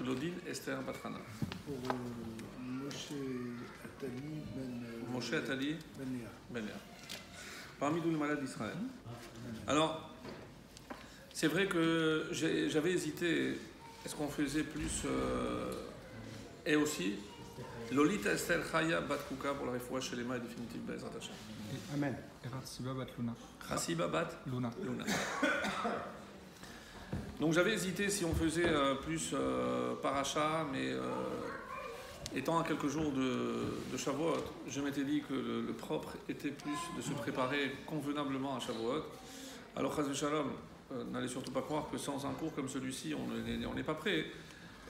Lodin Esther Bat Hana. Pour Moshe Atali Ben Moshe Atali Ben Léa. Ben Léa. Parmi tous les malades d'Israël. Alors, c'est vrai que j'avais hésité. Est-ce qu'on faisait plus et aussi Lolita Esther Chaya Bat Kuka pour la réfoua chez les mains définitive Bezrat Hashem. Amen. Chassiba Bat Luna. Chassiba Bat Luna. Donc j'avais hésité si on faisait plus paracha, mais étant à quelques jours de Shavuot, je m'étais dit que le propre était plus de se préparer convenablement à Shavuot. Alors Chas v'Shalom, n'allez surtout pas croire que sans un cours comme celui-ci, on n'est pas prêt.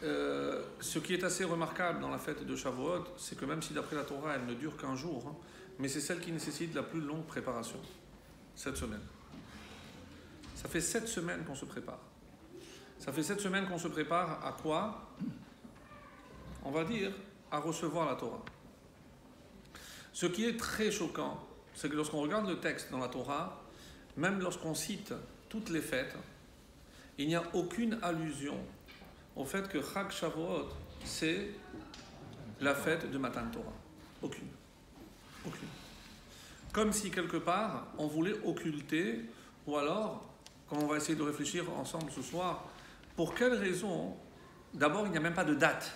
Ce qui est assez remarquable dans la fête de Shavuot, c'est que même si d'après la Torah, elle ne dure qu'un jour, hein, mais c'est celle qui nécessite la plus longue préparation. 7 semaines. Ça fait 7 semaines qu'on se prépare. Ça fait 7 semaines qu'on se prépare à quoi? On va dire à recevoir la Torah. Ce qui est très choquant, c'est que lorsqu'on regarde le texte dans la Torah, même lorsqu'on cite toutes les fêtes, il n'y a aucune allusion au fait que Chag Shavuot, c'est la fête de Matan Torah. Aucune. Aucune. Comme si quelque part, on voulait occulter, ou alors, comme on va essayer de réfléchir ensemble ce soir, pour quelle raison, d'abord, il n'y a même pas de date.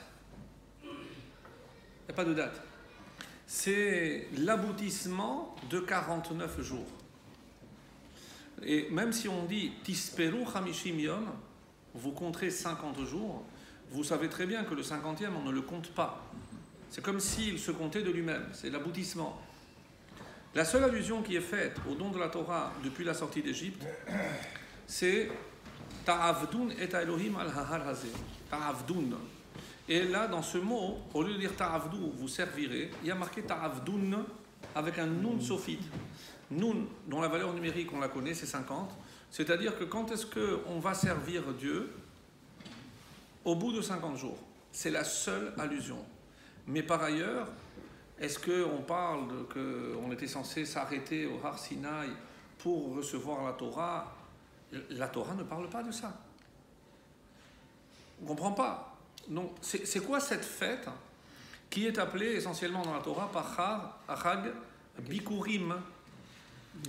Il n'y a pas de date. C'est l'aboutissement de 49 jours. Et même si on dit Tisperu Chamishim Yom, vous compterez 50 jours, vous savez très bien que le 50e, on ne le compte pas. C'est comme s'il se comptait de lui-même, c'est l'aboutissement. La seule allusion qui est faite au don de la Torah depuis la sortie d'Égypte, c'est Ta'avdun et Elohim al-Hahar Hazeh. Ta'avdun. Et là, dans ce mot, au lieu de dire Ta'avdu, vous servirez, il y a marqué Ta'avdun avec un Nun sophite. Nun, dont la valeur numérique, on la connaît, c'est 50. C'est-à-dire que quand est-ce qu'on va servir Dieu? Au bout de 50 jours. C'est la seule allusion. Mais par ailleurs, est-ce qu'on parle qu'on était censé s'arrêter au Har Sinaï pour recevoir la Torah? La Torah ne parle pas de ça. On ne comprend pas. Donc, c'est quoi cette fête qui est appelée essentiellement dans la Torah par Chag Bikurim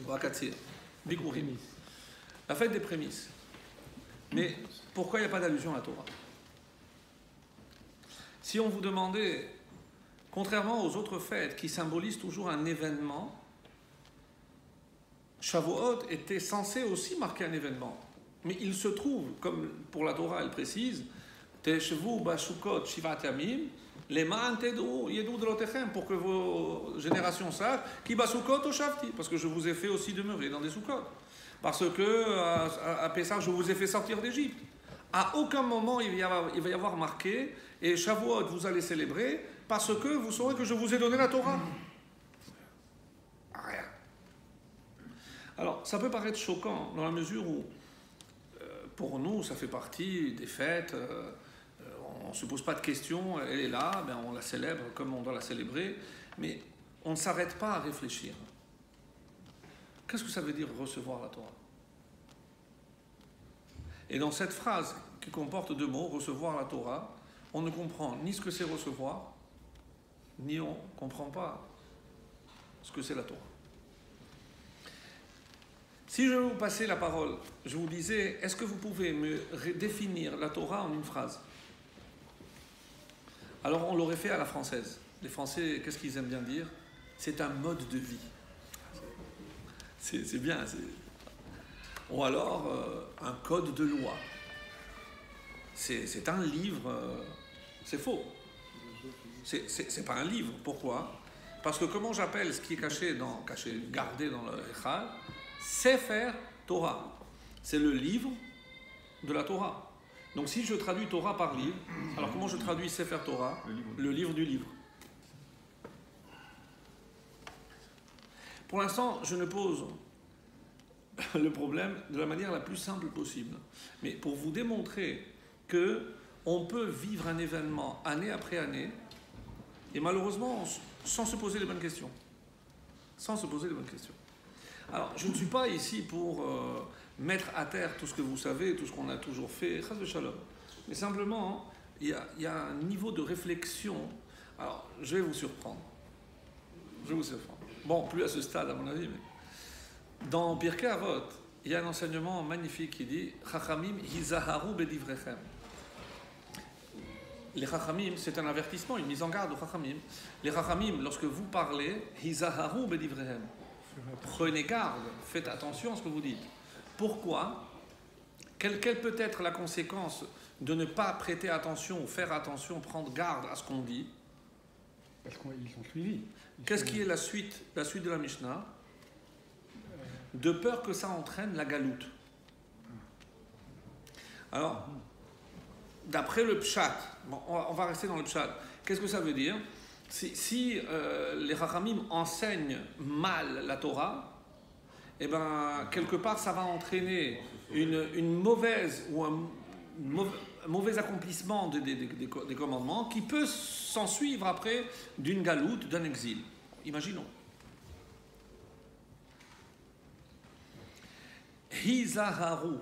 ou Akatsir? Bikurim. La fête des prémices. Mais pourquoi il n'y a pas d'allusion à la Torah? Si on vous demandait, contrairement aux autres fêtes qui symbolisent toujours un événement, Shavuot était censé aussi marquer un événement. Mais il se trouve, comme pour la Torah elle précise, Teshvu bashukot shivat yamim, leman tedou yedou drotechem, pour que vos générations savent, ki basukot oshavti, parce que je vous ai fait aussi demeurer dans des soukot. Parce que à Pessah, je vous ai fait sortir d'Égypte. À aucun moment il va y avoir marqué, et Shavuot vous allez célébrer, parce que vous saurez que je vous ai donné la Torah. Rien. Alors, ça peut paraître choquant, dans la mesure où, pour nous, ça fait partie des fêtes, on ne se pose pas de questions, elle est là, ben on la célèbre comme on doit la célébrer, mais on ne s'arrête pas à réfléchir. Qu'est-ce que ça veut dire recevoir la Torah? Et dans cette phrase qui comporte 2 mots, recevoir la Torah, on ne comprend ni ce que c'est recevoir, ni on ne comprend pas ce que c'est la Torah. Si je vais vous passer la parole, je vous disais, est-ce que vous pouvez me définir la Torah en une phrase? Alors on l'aurait fait à la française. Les Français, qu'est-ce qu'ils aiment bien dire? C'est un mode de vie. C'est bien. Ou alors un code de loi. C'est un livre. C'est faux. C'est pas un livre. Pourquoi? Parce que comment j'appelle ce qui est gardé dans le Echal? Sefer Torah. C'est le livre de la Torah. Donc si je traduis Torah par livre, alors comment je traduis Sefer Torah? Le livre du livre. Pour l'instant, je ne pose le problème de la manière la plus simple possible. Mais pour vous démontrer qu'on peut vivre un événement année après année, et malheureusement, sans se poser les bonnes questions. Sans se poser les bonnes questions. Alors, je ne suis pas ici pour mettre à terre tout ce que vous savez, tout ce qu'on a toujours fait, chas v'shalom. Mais simplement, il y a un niveau de réflexion. Alors, je vais vous surprendre. Bon, plus à ce stade, à mon avis, mais dans Pirkei Avot, il y a un enseignement magnifique qui dit Chachamim hizaharu bedivrechem. Les Chachamim, c'est un avertissement, une mise en garde aux Chachamim. Les Chachamim, lorsque vous parlez, hizaharu bedivrechem. Prenez garde, faites attention à ce que vous dites. Pourquoi ? Quelle peut être la conséquence de ne pas prêter attention ou faire attention, prendre garde à ce qu'on dit ? Parce qu'ils sont suivis. Qu'est-ce qui est la suite de la Mishnah ? De peur que ça entraîne la galoute. Alors, d'après le pshat, bon, on va rester dans le pshat. Qu'est-ce que ça veut dire ? Si les Chachamim enseignent mal la Torah, eh ben, quelque part, ça va entraîner une mauvaise ou un mauvais accomplissement des commandements qui peut s'en suivre après d'une galoute, d'un exil. Imaginons. Hizaharu.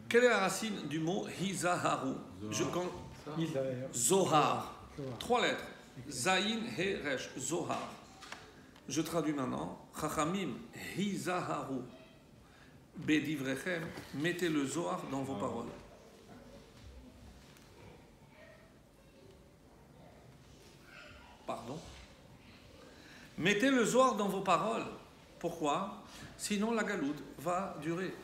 Quelle est la racine du mot Hizaharu ? Zohar. 3 lettres. Zayin, He, Resh. Zohar. Je traduis maintenant. Chachamim Hizaharu. Bedivrechem. Mettez le Zohar dans vos paroles. Pardon. Mettez le Zohar dans vos paroles. Pourquoi ? Sinon la galoute va durer.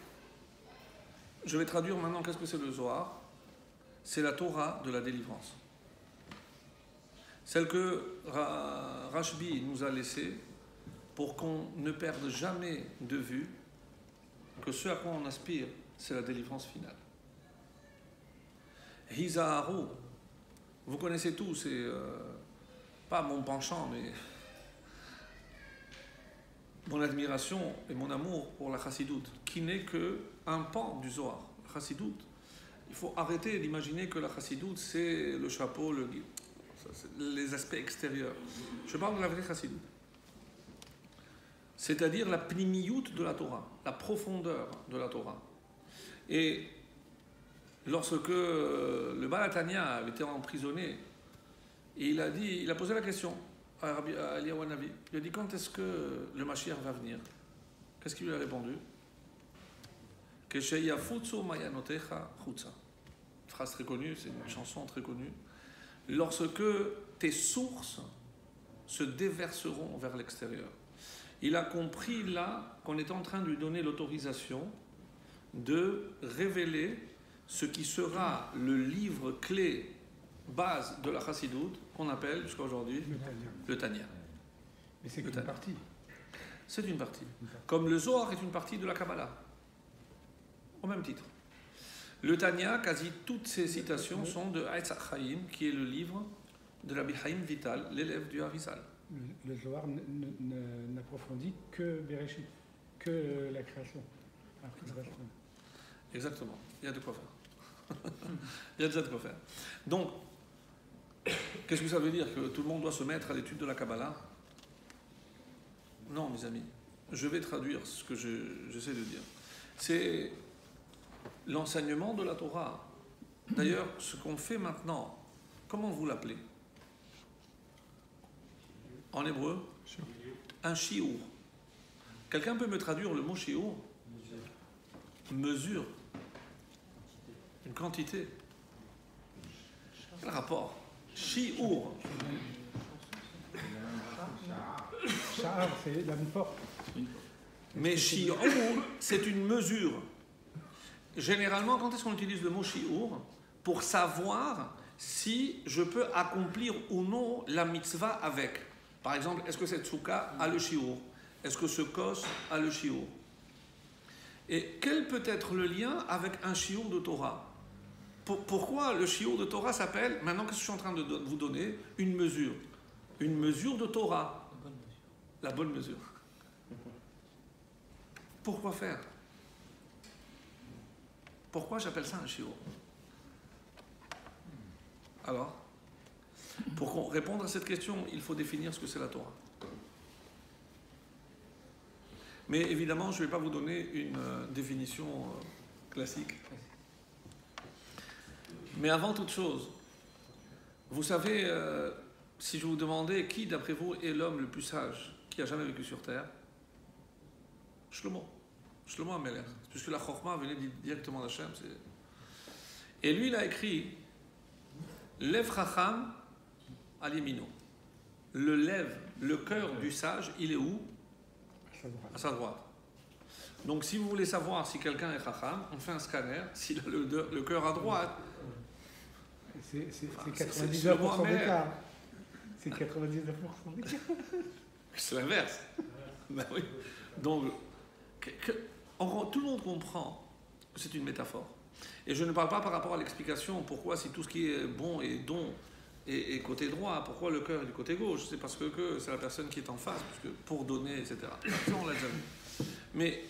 Je vais traduire maintenant qu'est-ce que c'est le Zohar. C'est la Torah de la délivrance. Celle que Rashbi nous a laissée pour qu'on ne perde jamais de vue que ce à quoi on aspire, c'est la délivrance finale. Hizaharu, vous connaissez tous, c'est pas mon penchant, mais mon admiration et mon amour pour la chassidoute, qui n'est qu'un pan du Zohar. La chassidoute, il faut arrêter d'imaginer que la chassidoute, c'est le chapeau, les aspects extérieurs. Je parle de la vraie chassidoute. C'est-à-dire la pnimiyut de la Torah, la profondeur de la Torah. Et lorsque le Baal Hatanya avait été emprisonné, il a posé la question à Eliyahu Hanavi. Il a dit, quand est-ce que le Mashiach va venir ? Qu'est-ce qu'il lui a répondu ? Kesheyafutsu mayanotecha chutza. Phrase très connue, c'est une chanson très connue. Lorsque tes sources se déverseront vers l'extérieur. Il a compris là qu'on était en train de lui donner l'autorisation de révéler ce qui sera le livre clé base de la chassidoute qu'on appelle jusqu'à aujourd'hui le Tanya. Mais c'est qu'une partie. C'est une partie. Comme le Zohar est une partie de la Kabbalah. Au même titre. Le Tanya, quasi toutes ces citations sont de Eitz Chaim, qui est le livre de Rabbi Chaim Vital, l'élève du Harizal. Le Zohar n'approfondit que Bereshit, que la création. Exactement. Il y a de quoi faire. Il y a déjà de quoi faire. Donc, qu'est-ce que ça veut dire ? Que tout le monde doit se mettre à l'étude de la Kabbalah ? Non, mes amis. Je vais traduire ce que j'essaie de dire. C'est l'enseignement de la Torah. D'ailleurs, ce qu'on fait maintenant, comment vous l'appelez ? En hébreu ? Un shiur. Quelqu'un peut me traduire le mot shiur ? Mesure. Une quantité. Quel rapport ? Shiur. Sha'ar, c'est la porte. Mais shiur, c'est une mesure. Généralement, quand est-ce qu'on utilise le mot shiur ? Pour savoir si je peux accomplir ou non la mitzvah avec. Par exemple, est-ce que cette souka a le shiur ? Est-ce que ce kos a le shiur ? Et quel peut être le lien avec un shiur de Torah ? Pourquoi le shiur de Torah s'appelle, maintenant que je suis en train de vous donner, une mesure ? Une mesure de Torah. La bonne mesure. Pourquoi faire ? Pourquoi j'appelle ça un shiur ? Alors, pour répondre à cette question, il faut définir ce que c'est la Torah. Mais évidemment, je ne vais pas vous donner une définition classique. Mais avant toute chose, vous savez, si je vous demandais qui, d'après vous, est l'homme le plus sage qui a jamais vécu sur Terre? Shlomo. Shlomo HaMelech. Puisque la Chokhmah venait directement d'Hachem. Et lui, il a écrit Lev Chacham al Yemino. Le lève, le cœur du sage, il est où? À sa droite. Donc, si vous voulez savoir si quelqu'un est Chacham, on fait un scanner. S'il a le cœur à droite, c'est 99% d'écart. C'est 99% d'écart. C'est l'inverse. Ben oui. Donc, tout le monde comprend que c'est une métaphore. Et je ne parle pas par rapport à l'explication pourquoi, si tout ce qui est bon et don est côté droit, pourquoi le cœur est du côté gauche. C'est parce que c'est la personne qui est en face, puisque pour donner, etc. Ça, on l'a déjà vu. Mais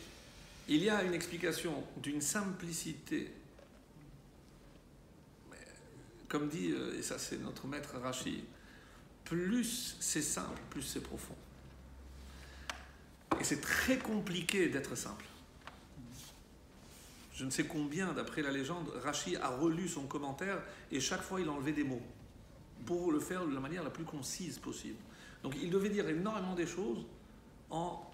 il y a une explication d'une simplicité. Comme dit, et ça c'est notre maître Rashi, plus c'est simple, plus c'est profond. Et c'est très compliqué d'être simple. Je ne sais combien, d'après la légende, Rashi a relu son commentaire et chaque fois il enlevait des mots pour le faire de la manière la plus concise possible. Donc il devait dire énormément des choses en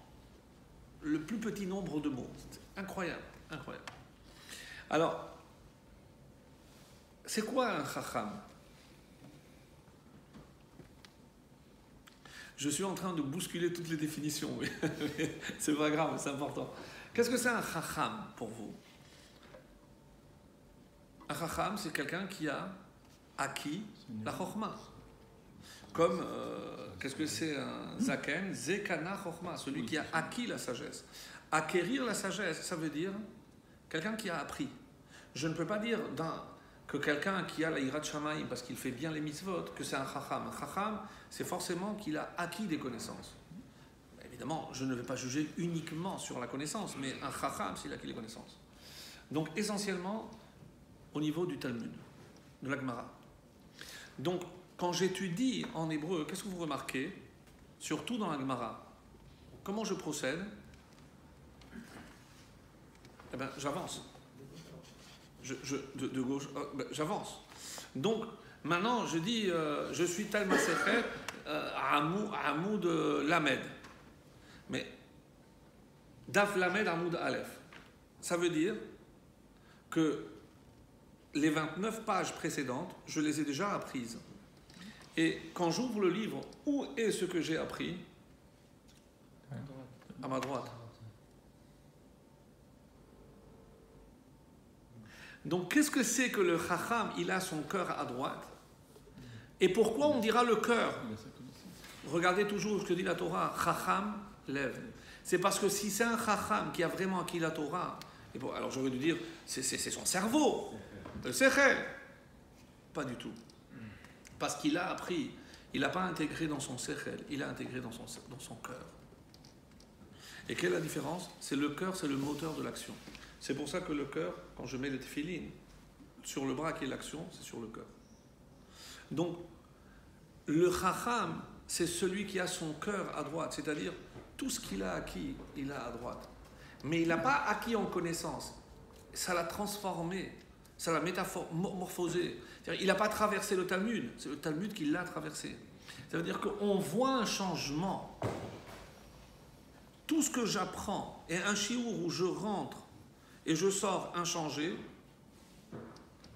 le plus petit nombre de mots. C'est incroyable, incroyable. Alors, c'est quoi un chacham? Je suis en train de bousculer toutes les définitions, mais c'est pas grave, c'est important. Qu'est-ce que c'est un chacham pour vous? Un chacham, c'est quelqu'un qui a acquis la chokhmah. Comme, qu'est-ce que c'est un zaken? Zekana chokhmah, celui qui a acquis la sagesse. Acquérir la sagesse, ça veut dire quelqu'un qui a appris. Je ne peux pas dire que quelqu'un qui a la hirat shamayim parce qu'il fait bien les mitzvot, que c'est un chacham. Un chacham, c'est forcément qu'il a acquis des connaissances. Évidemment, je ne vais pas juger uniquement sur la connaissance, mais un chacham, c'est qu'il a acquis les connaissances. Donc, essentiellement, au niveau du Talmud, de la Gemara. Donc, quand j'étudie en hébreu, qu'est-ce que vous remarquez? Surtout dans la Gemara. Comment je procède? Eh bien, j'avance. De gauche, j'avance. Donc, maintenant, je dis, je suis tel Masechet, Amoud Lamed. Mais, Daf Lamed Amoud Aleph. Ça veut dire que les 29 pages précédentes, je les ai déjà apprises. Et quand j'ouvre le livre, où est ce que j'ai appris? À ma droite. Donc, qu'est-ce que c'est que le chacham, il a son cœur à droite? Et pourquoi on dira le cœur? Regardez toujours ce que dit la Torah, chacham lève. C'est parce que si c'est un chacham qui a vraiment acquis la Torah, et bon, alors j'aurais dû dire, c'est son cerveau, le sechel. Pas du tout. Parce qu'il a appris, il n'a pas intégré dans son sechel, il a intégré dans son cœur. Et quelle est la différence? C'est le cœur, c'est le moteur de l'action. C'est pour ça que le cœur, quand je mets les téphilines sur le bras qui est l'action, c'est sur le cœur. Donc, le chacham, c'est celui qui a son cœur à droite, c'est-à-dire tout ce qu'il a acquis, il a à droite. Mais il n'a pas acquis en connaissance, ça l'a transformé, ça l'a métamorphosé. C'est-à-dire, il n'a pas traversé le Talmud, c'est le Talmud qui l'a traversé. Ça veut dire qu'on voit un changement. Tout ce que j'apprends, et un chiour où je rentre et je sors inchangé,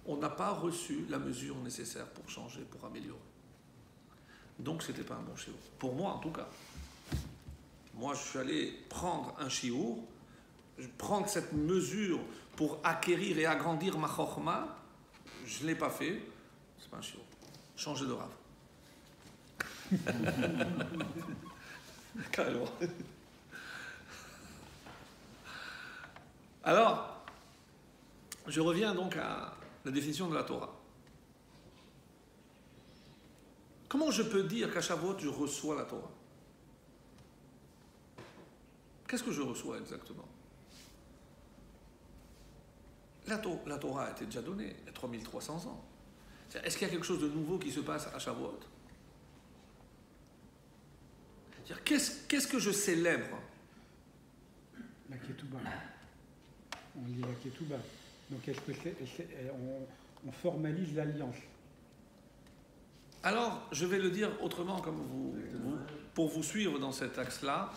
on n'a pas reçu la mesure nécessaire pour changer, pour améliorer. Donc, ce n'était pas un bon chiour. Pour moi, en tout cas. Moi, je suis allé prendre un chiour, prendre cette mesure pour acquérir et agrandir ma chokhmah. Je ne l'ai pas fait. C'est pas un chiour. Changer de rave. Carrément. Alors, je reviens donc à la définition de la Torah. Comment je peux dire qu'à Shavuot, je reçois la Torah? Qu'est-ce que je reçois exactement? La Torah a été déjà donnée il y a 3300 ans. Est-ce qu'il y a quelque chose de nouveau qui se passe à Shavuot? Qu'est-ce que je célèbre? La Ketouba. On dit la Ketouba. Donc est-ce que on formalise l'alliance. Alors, je vais le dire autrement, comme pour vous suivre dans cet axe-là.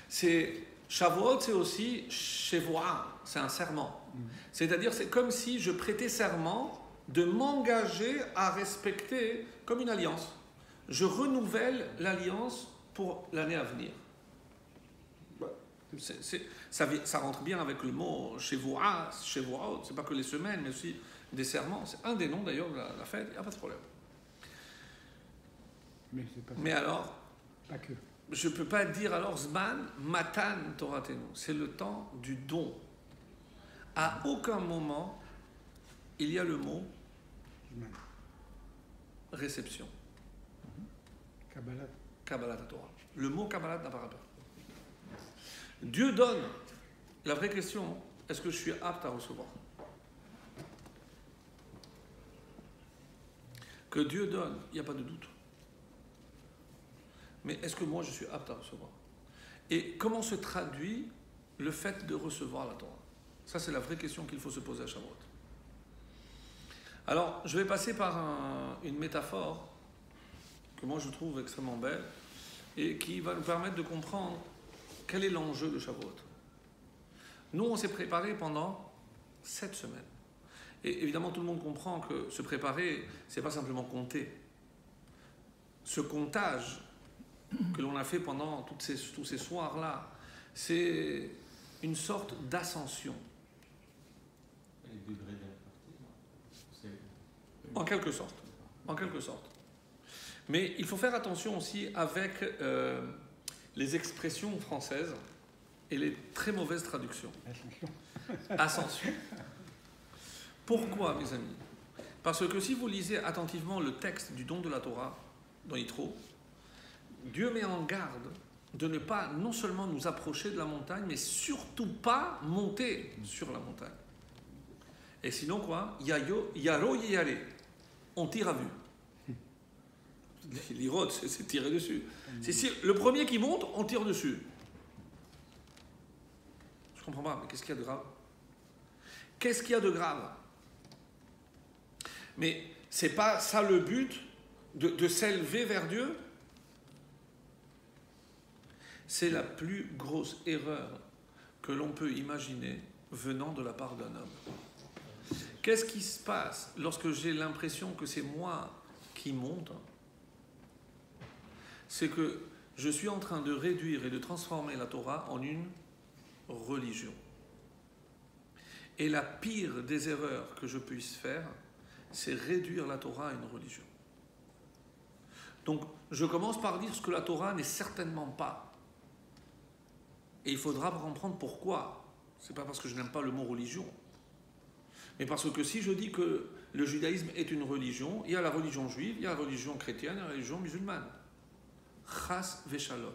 C'est Shavuot, c'est aussi Shevoah, c'est un serment. C'est-à-dire, c'est comme si je prêtais serment de m'engager à respecter comme une alliance. Je renouvelle l'alliance pour l'année à venir. Ça rentre bien avec le mot Shevoah, c'est pas que les semaines, mais aussi des serments. C'est un des noms d'ailleurs de la fête, il n'y a pas de problème. Mais alors, pas que. Je ne peux pas dire alors Zman Matan Toratenu, c'est le temps du don. À aucun moment il y a le mot réception. Kabbalat Torah. Le mot Kabbalat n'apparaît pas. Dieu donne. La vraie question, est-ce que je suis apte à recevoir? Que Dieu donne, il n'y a pas de doute. Mais est-ce que moi je suis apte à recevoir? Et comment se traduit le fait de recevoir la Torah? Ça, c'est la vraie question qu'il faut se poser à Shavuot. Alors, je vais passer par une métaphore que moi je trouve extrêmement belle et qui va nous permettre de comprendre quel est l'enjeu de Shavuot. Nous, on s'est préparé pendant 7 semaines. Et évidemment, tout le monde comprend que se préparer, c'est pas simplement compter. Ce comptage que l'on a fait pendant tous ces soirs-là, c'est une sorte d'ascension. En quelque sorte. En quelque sorte. Mais il faut faire attention aussi avec les expressions françaises et les très mauvaises traductions. Ascension. Pourquoi, mes amis? Parce que si vous lisez attentivement le texte du don de la Torah dans Yitro, Dieu met en garde de ne pas non seulement nous approcher de la montagne, mais surtout pas monter sur la montagne. Et sinon quoi? Yaro yare. On tire à vue. L'irot, c'est tirer dessus. C'est le premier qui monte, on tire dessus. Je comprends pas, mais qu'est-ce qu'il y a de grave? Qu'est-ce qu'il y a de grave? Mais c'est pas ça le but de s'élever vers Dieu? C'est la plus grosse erreur que l'on peut imaginer venant de la part d'un homme. Qu'est-ce qui se passe lorsque j'ai l'impression que c'est moi qui monte? C'est que je suis en train de réduire et de transformer la Torah en une religion. Et la pire des erreurs que je puisse faire, c'est réduire la Torah à une religion. Donc, je commence par dire ce que la Torah n'est certainement pas. Et il faudra comprendre pourquoi. Ce n'est pas parce que je n'aime pas le mot religion. Mais parce que si je dis que le judaïsme est une religion, il y a la religion juive, il y a la religion chrétienne, il y a la religion musulmane. Chas veshalom.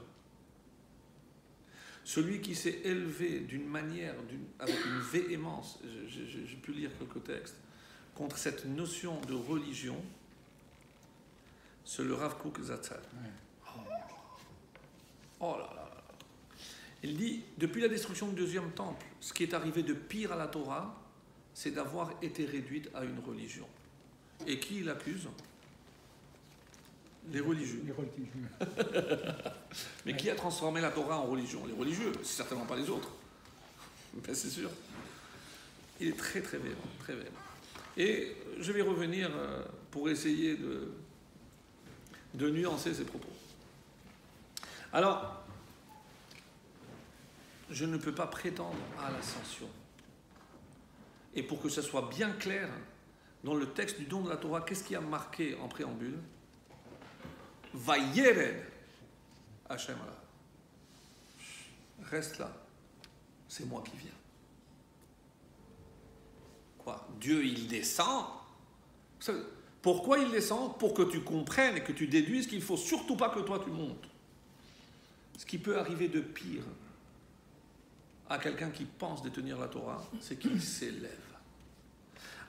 Celui qui s'est élevé d'une manière, avec une véhémence, j'ai pu lire quelques textes, contre cette notion de religion, c'est le Rav Kook Zatzal. Oh là là. Il dit, depuis la destruction du deuxième temple, ce qui est arrivé de pire à la Torah, c'est d'avoir été réduite à une religion. Et qui il accuse? Les religieux. Les religieux. Mais qui a transformé la Torah en religion? Les religieux, c'est certainement pas les autres. Ben, c'est sûr. Il est très très véhément, très véhément. Et je vais revenir pour essayer de nuancer ses propos. Alors, je ne peux pas prétendre à l'ascension. Et pour que ça soit bien clair, dans le texte du don de la Torah, qu'est-ce qui a marqué en préambule? Vayered Hachem Allah. Reste là. C'est moi qui viens. Quoi? Dieu, il descend? Pourquoi il descend? Pour que tu comprennes et que tu déduises qu'il ne faut surtout pas que toi tu montes. Ce qui peut arriver de pire à quelqu'un qui pense détenir la Torah, c'est qu'il s'élève.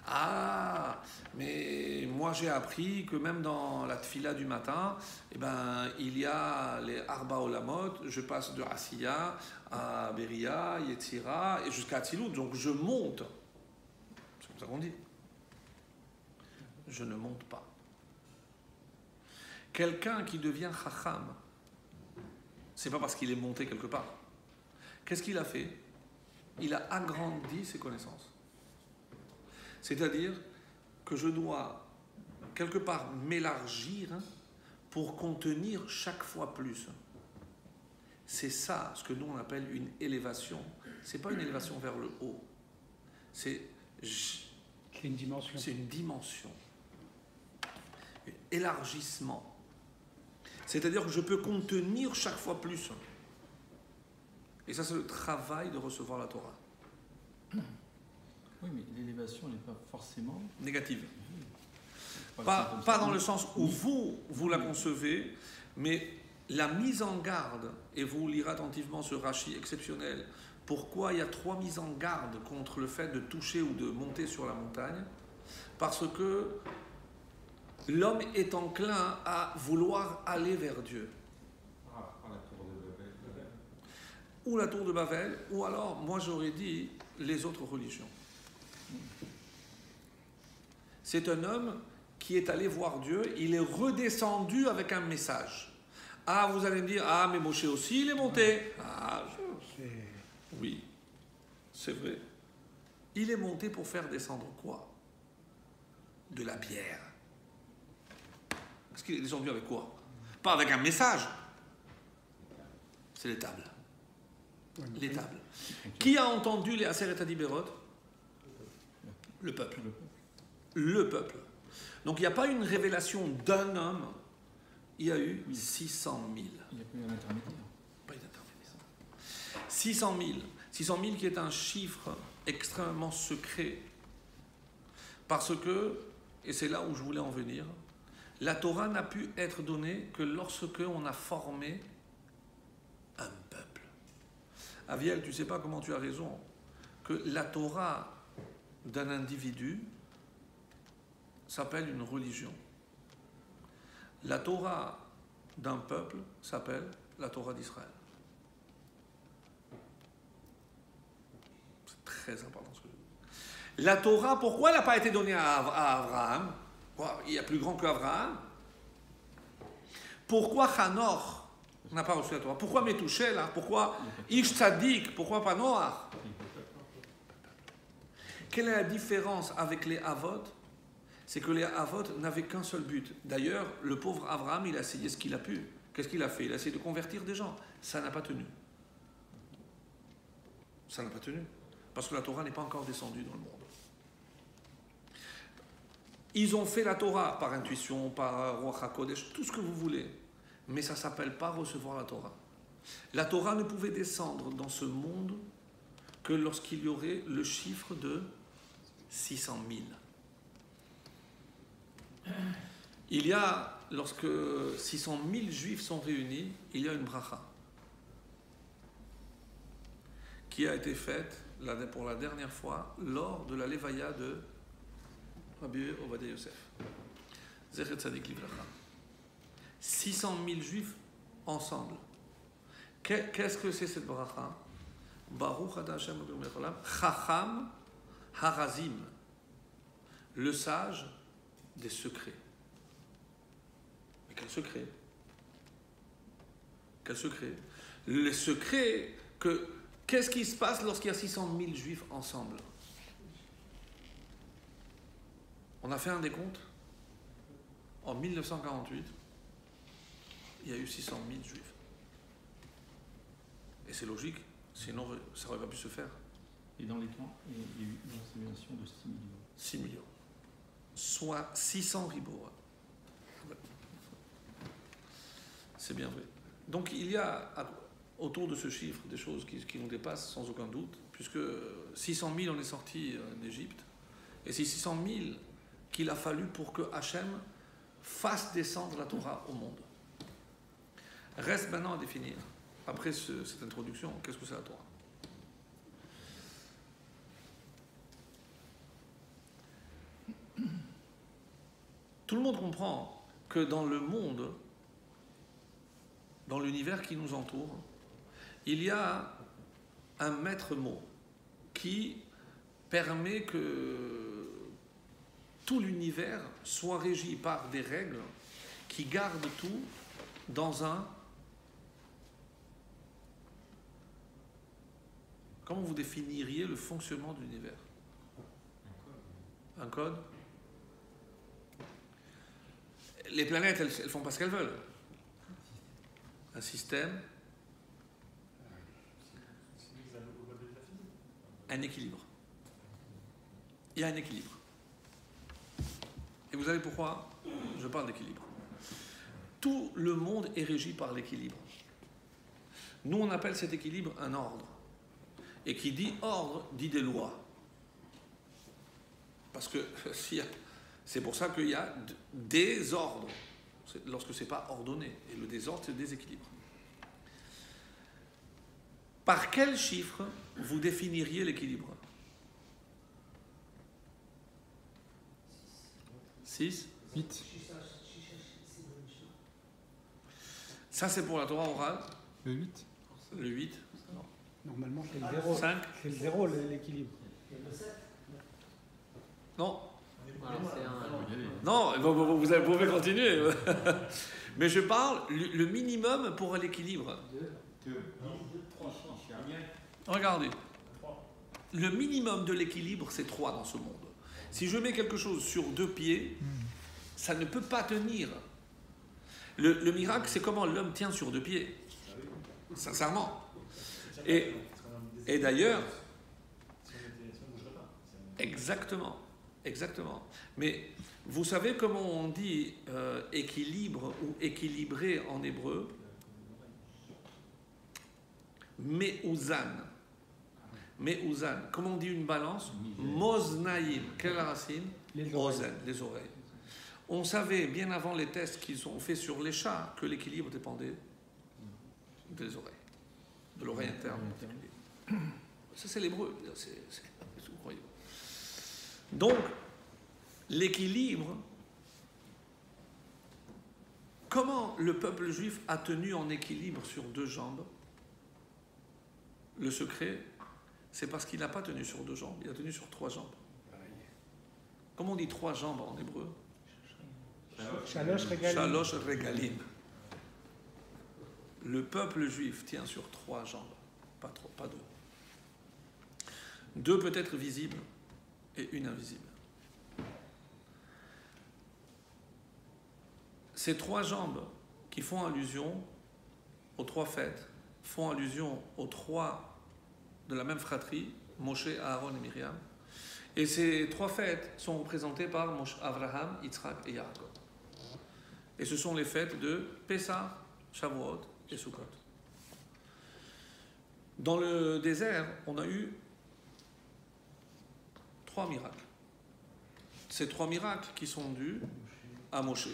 Ah, mais moi j'ai appris que même dans la tfila du matin, eh ben, il y a les Arba Olamot, je passe de Asiya à Beria, Yetzira, et jusqu'à Atzilut, donc je monte. C'est comme ça qu'on dit. je ne monte pas. Quelqu'un qui devient chacham, c'est pas parce qu'il est monté quelque part. Qu'est-ce qu'il a fait? Il a agrandi ses connaissances. C'est-à-dire que je dois quelque part m'élargir pour contenir chaque fois plus. C'est ça ce que nous on appelle une élévation. C'est pas une élévation vers le haut. C'est une dimension. C'est une dimension. Un élargissement. C'est-à-dire que je peux contenir chaque fois plus. Et ça, c'est le travail de recevoir la Torah. Oui, mais l'élévation n'est pas forcément négative. Pas dans le sens où vous la concevez, mais la mise en garde, et vous lirez attentivement ce Rashi exceptionnel, pourquoi il y a 3 mises en garde contre le fait de toucher ou de monter sur la montagne? Parce que l'homme est enclin à vouloir aller vers Dieu. Ou la tour de Babel, ou alors, moi j'aurais dit, les autres religions. C'est un homme qui est allé voir Dieu, il est redescendu avec un message. Ah, vous allez me dire, ah, mais Moshe aussi, il est monté. Ah, oui, c'est vrai. Il est monté pour faire descendre quoi? De la bière. Est-ce qu'il est descendu avec quoi? Pas avec un message. C'est les tables. Les tables. Qui a entendu les Aseret Adiberot? Le peuple. Le peuple. Donc il n'y a pas une révélation d'un homme, il y a eu 600 000. Il n'y a pas eu un intermédiaire. Pas d'intermédiaire. 600 000. 600 000 qui est un chiffre extrêmement secret. Parce que, et c'est là où je voulais en venir, la Torah n'a pu être donnée que lorsque on a formé un peuple. Aviel, tu ne sais pas comment tu as raison, que la Torah d'un individu s'appelle une religion. La Torah d'un peuple s'appelle la Torah d'Israël. C'est très important ce que je dis. La Torah, pourquoi elle n'a pas été donnée à Abraham? Il y a plus grand qu'Abraham. Pourquoi Hanor n'a pas reçu la Torah? Pourquoi Metouchel? Pourquoi Ish Tzadik? Pourquoi pas Noach? Quelle est la différence avec les Avot? C'est que les Avot n'avaient qu'un seul but. D'ailleurs, le pauvre Abraham, il a essayé ce qu'il a pu. Qu'est-ce qu'il a fait? Il a essayé de convertir des gens. Ça n'a pas tenu. Ça n'a pas tenu. Parce que la Torah n'est pas encore descendue dans le monde. Ils ont fait la Torah par intuition, par Ruach HaKodesh, tout ce que vous voulez. Mais ça ne s'appelle pas recevoir la Torah. La Torah ne pouvait descendre dans ce monde que lorsqu'il y aurait le chiffre de 600 000. Il y a, lorsque 600 000 juifs sont réunis, il y a une bracha qui a été faite pour la dernière fois lors de la Levaya de Rabbi Ovadia Yosef. Zecher Tzadik Livracha. 600 000 juifs ensemble. Qu'est-ce que c'est cette bracha? Baruch Ata Hashem Elokeinu melech haolam, Chacham Harazim, le sage des secrets. Mais quel secret? Quel secret? Le secret que... Qu'est-ce qui se passe lorsqu'il y a 600 000 juifs ensemble? On a fait un décompte. En 1948, il y a eu 600 000 juifs. Et c'est logique, sinon ça n'aurait pas pu se faire. Et dans les camps, il y a eu une simulation de 6 millions. 6 millions. Soit 600 ribots. C'est bien vrai. Donc il y a autour de ce chiffre des choses qui nous dépassent sans aucun doute, puisque 600 000 on est sorti d'Égypte, et c'est 600 000 qu'il a fallu pour que Hachem fasse descendre la Torah au monde. Reste maintenant à définir, après cette introduction, qu'est-ce que c'est la Torah? Tout le monde comprend que dans le monde, dans l'univers qui nous entoure, il y a un maître mot qui permet que tout l'univers soit régi par des règles qui gardent tout dans un... Comment vous définiriez le fonctionnement de l'univers? Un code? Les planètes, elles font pas ce qu'elles veulent. Un système, un équilibre. Il y a un équilibre. Et vous savez pourquoi je parle d'équilibre? Tout le monde est régi par l'équilibre. Nous, on appelle cet équilibre un ordre. Et qui dit ordre, dit des lois. Parce que c'est pour ça qu'il y a des ordres, lorsque ce n'est pas ordonné. Et le désordre, c'est le déséquilibre. Par quel chiffre vous définiriez l'équilibre? 6? 8. Ça, c'est pour la Torah orale. Le 8. Le 8. Normalement, c'est le 0. 5. C'est le 0, l'équilibre. Non. Voilà, c'est un... Non, vous pouvez continuer. Mais je parle le minimum pour l'équilibre. Regardez. Le minimum de l'équilibre, c'est 3 dans ce monde. Si je mets quelque chose sur 2 pieds, ça ne peut pas tenir. Le miracle, c'est comment l'homme tient sur 2 pieds. Sincèrement. Et d'ailleurs, exactement. Mais vous savez comment on dit équilibre ou équilibré en hébreu? Me'uzan. Me'uzan. Comment on dit une balance? Moznaïm. Quelle est la racine? Les oreilles. Ozen, les oreilles. On savait bien avant les tests qu'ils ont fait sur les chats que l'équilibre dépendait des oreilles, de l'oreille interne. Ça, c'est l'hébreu. C'est incroyable. Donc, l'équilibre, comment le peuple juif a tenu en équilibre sur 2 jambes? Le secret, c'est parce qu'il n'a pas tenu sur 2 jambes, il a tenu sur 3 jambes. Comment on dit 3 jambes en hébreu? Shalosh regalim. Shalosh regalim. Le peuple juif tient sur 3 jambes, pas 2. 2 peut être visibles et 1 invisible. Ces 3 jambes qui font allusion aux 3 fêtes, font allusion aux 3 de la même fratrie, Moshe, Aaron et Myriam. Et ces 3 fêtes sont représentées par Abraham, Yitzhak et Yaakov. Et ce sont les fêtes de Pessah, Shavuot et Sukkot. Dans le désert, on a eu 3 miracles. Ces 3 miracles qui sont dus à Moshe,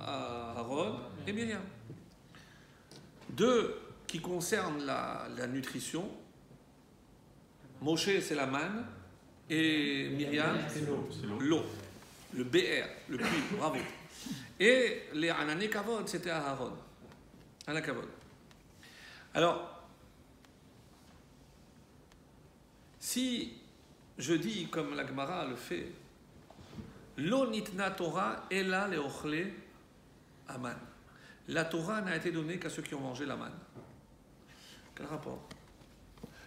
à Aaron et Myriam. 2 qui concernent la nutrition. Moshe, c'est la manne, et Myriam, C'est l'eau. l'eau, le BR, le puits, bravo. Et les Anané Kavod, c'était à Aaron. Anané Kavod. Alors, si je dis comme la Gemara le fait, Lo nitna Torah ela leochle aman. La Torah n'a été donnée qu'à ceux qui ont mangé la manne. Quel rapport?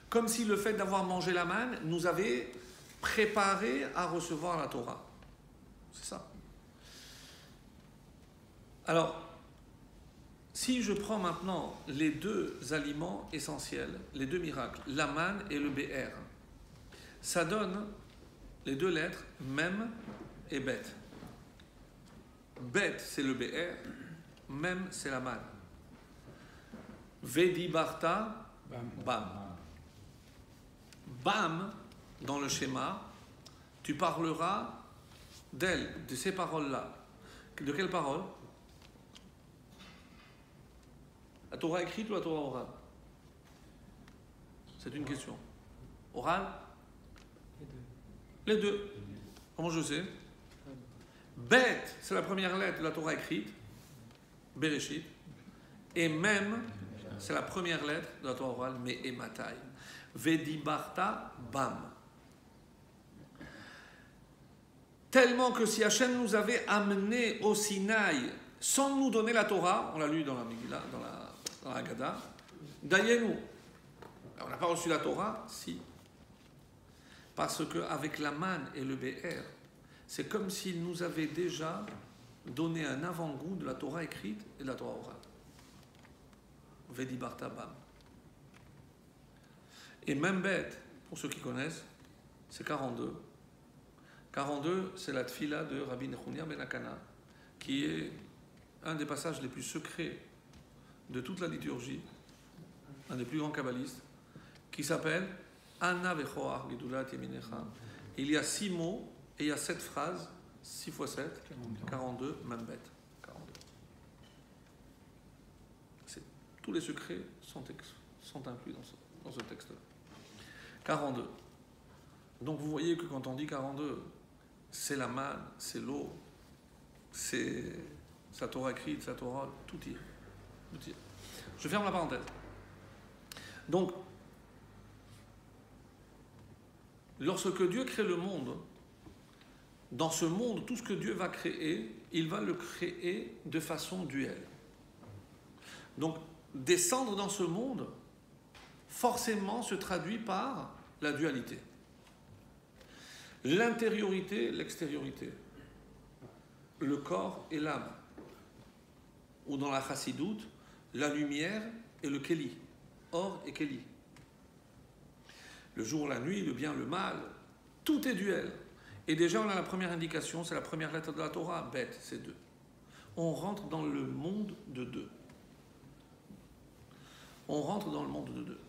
Comme si le fait d'avoir mangé la manne nous avait préparé à recevoir la Torah. C'est ça. Alors, si je prends maintenant les 2 aliments essentiels, les 2 miracles, la manne et le BR, ça donne les 2 lettres Mem et Bet. Bet, c'est le BR, Mem, c'est la manne. Vedi Barta, Bam. Bam, dans le schéma, tu parleras d'elle, de ces paroles-là. De quelles paroles? La Torah écrite ou la Torah orale? C'est une question. Orale? Les 2. Comment je sais? Bet, c'est la première lettre de la Torah écrite, Bereshit, et Mem, c'est la première lettre de la Torah orale, mais Ematai. Vedi Barta, Bam. Tellement que si Hachem nous avait amenés au Sinaï sans nous donner la Torah, on l'a lu dans la Megillah, dans la Haggadah, Dayenu. On n'a pas reçu la Torah? Si. Parce qu'avec la manne et le BR, c'est comme s'il nous avait déjà donné un avant-goût de la Torah écrite et de la Torah orale. Vedi Bartabam. Et même bête, pour ceux qui connaissent, c'est 42. 42, c'est la tfila de Rabbi Nechunia ben Akana, qui est un des passages les plus secrets de toute la liturgie, un des plus grands kabbalistes, qui s'appelle Anna vechoach gedulat yeminecha. Il y a 6 mots et il y a 7 phrases, 6 x 7, 42, même bête. 42. Tous les secrets sont inclus dans ce texte-là. 42. Donc vous voyez que quand on dit 42, c'est la manne, c'est l'eau, c'est sa Torah écrite, sa Torah, tout y est. Tout y est. Je ferme la parenthèse. Donc, lorsque Dieu crée le monde, dans ce monde, tout ce que Dieu va créer, il va le créer de façon duelle. Donc, descendre dans ce monde, forcément, se traduit par la dualité. L'intériorité, l'extériorité. Le corps et l'âme. Ou dans la chassidoute, la lumière et le kéli. Or et kéli. Le jour, la nuit, le bien, le mal, tout est duel. Et déjà, on a la première indication, c'est la première lettre de la Torah, bête, c'est 2. On rentre dans le monde de 2. On rentre dans le monde de 2.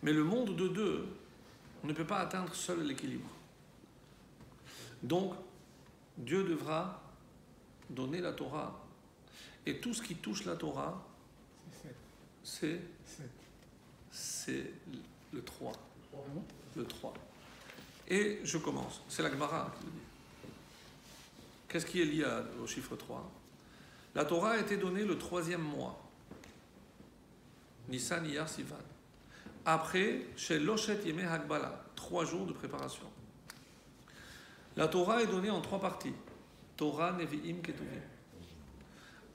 Mais le monde de 2, on ne peut pas atteindre seul l'équilibre. Donc, Dieu devra donner la Torah. Et tout ce qui touche la Torah, c'est le 3. Le 3. Et je commence. C'est la Gemara qui le dit. Qu'est-ce qui est lié au chiffre 3? La Torah a été donnée le 3e mois. Nissan, Iyar, Sivan. Après, chez Loshet Yemei Hagbala, 3 jours de préparation. La Torah est donnée en 3 parties. Torah, Nevi'im, Ketuvim.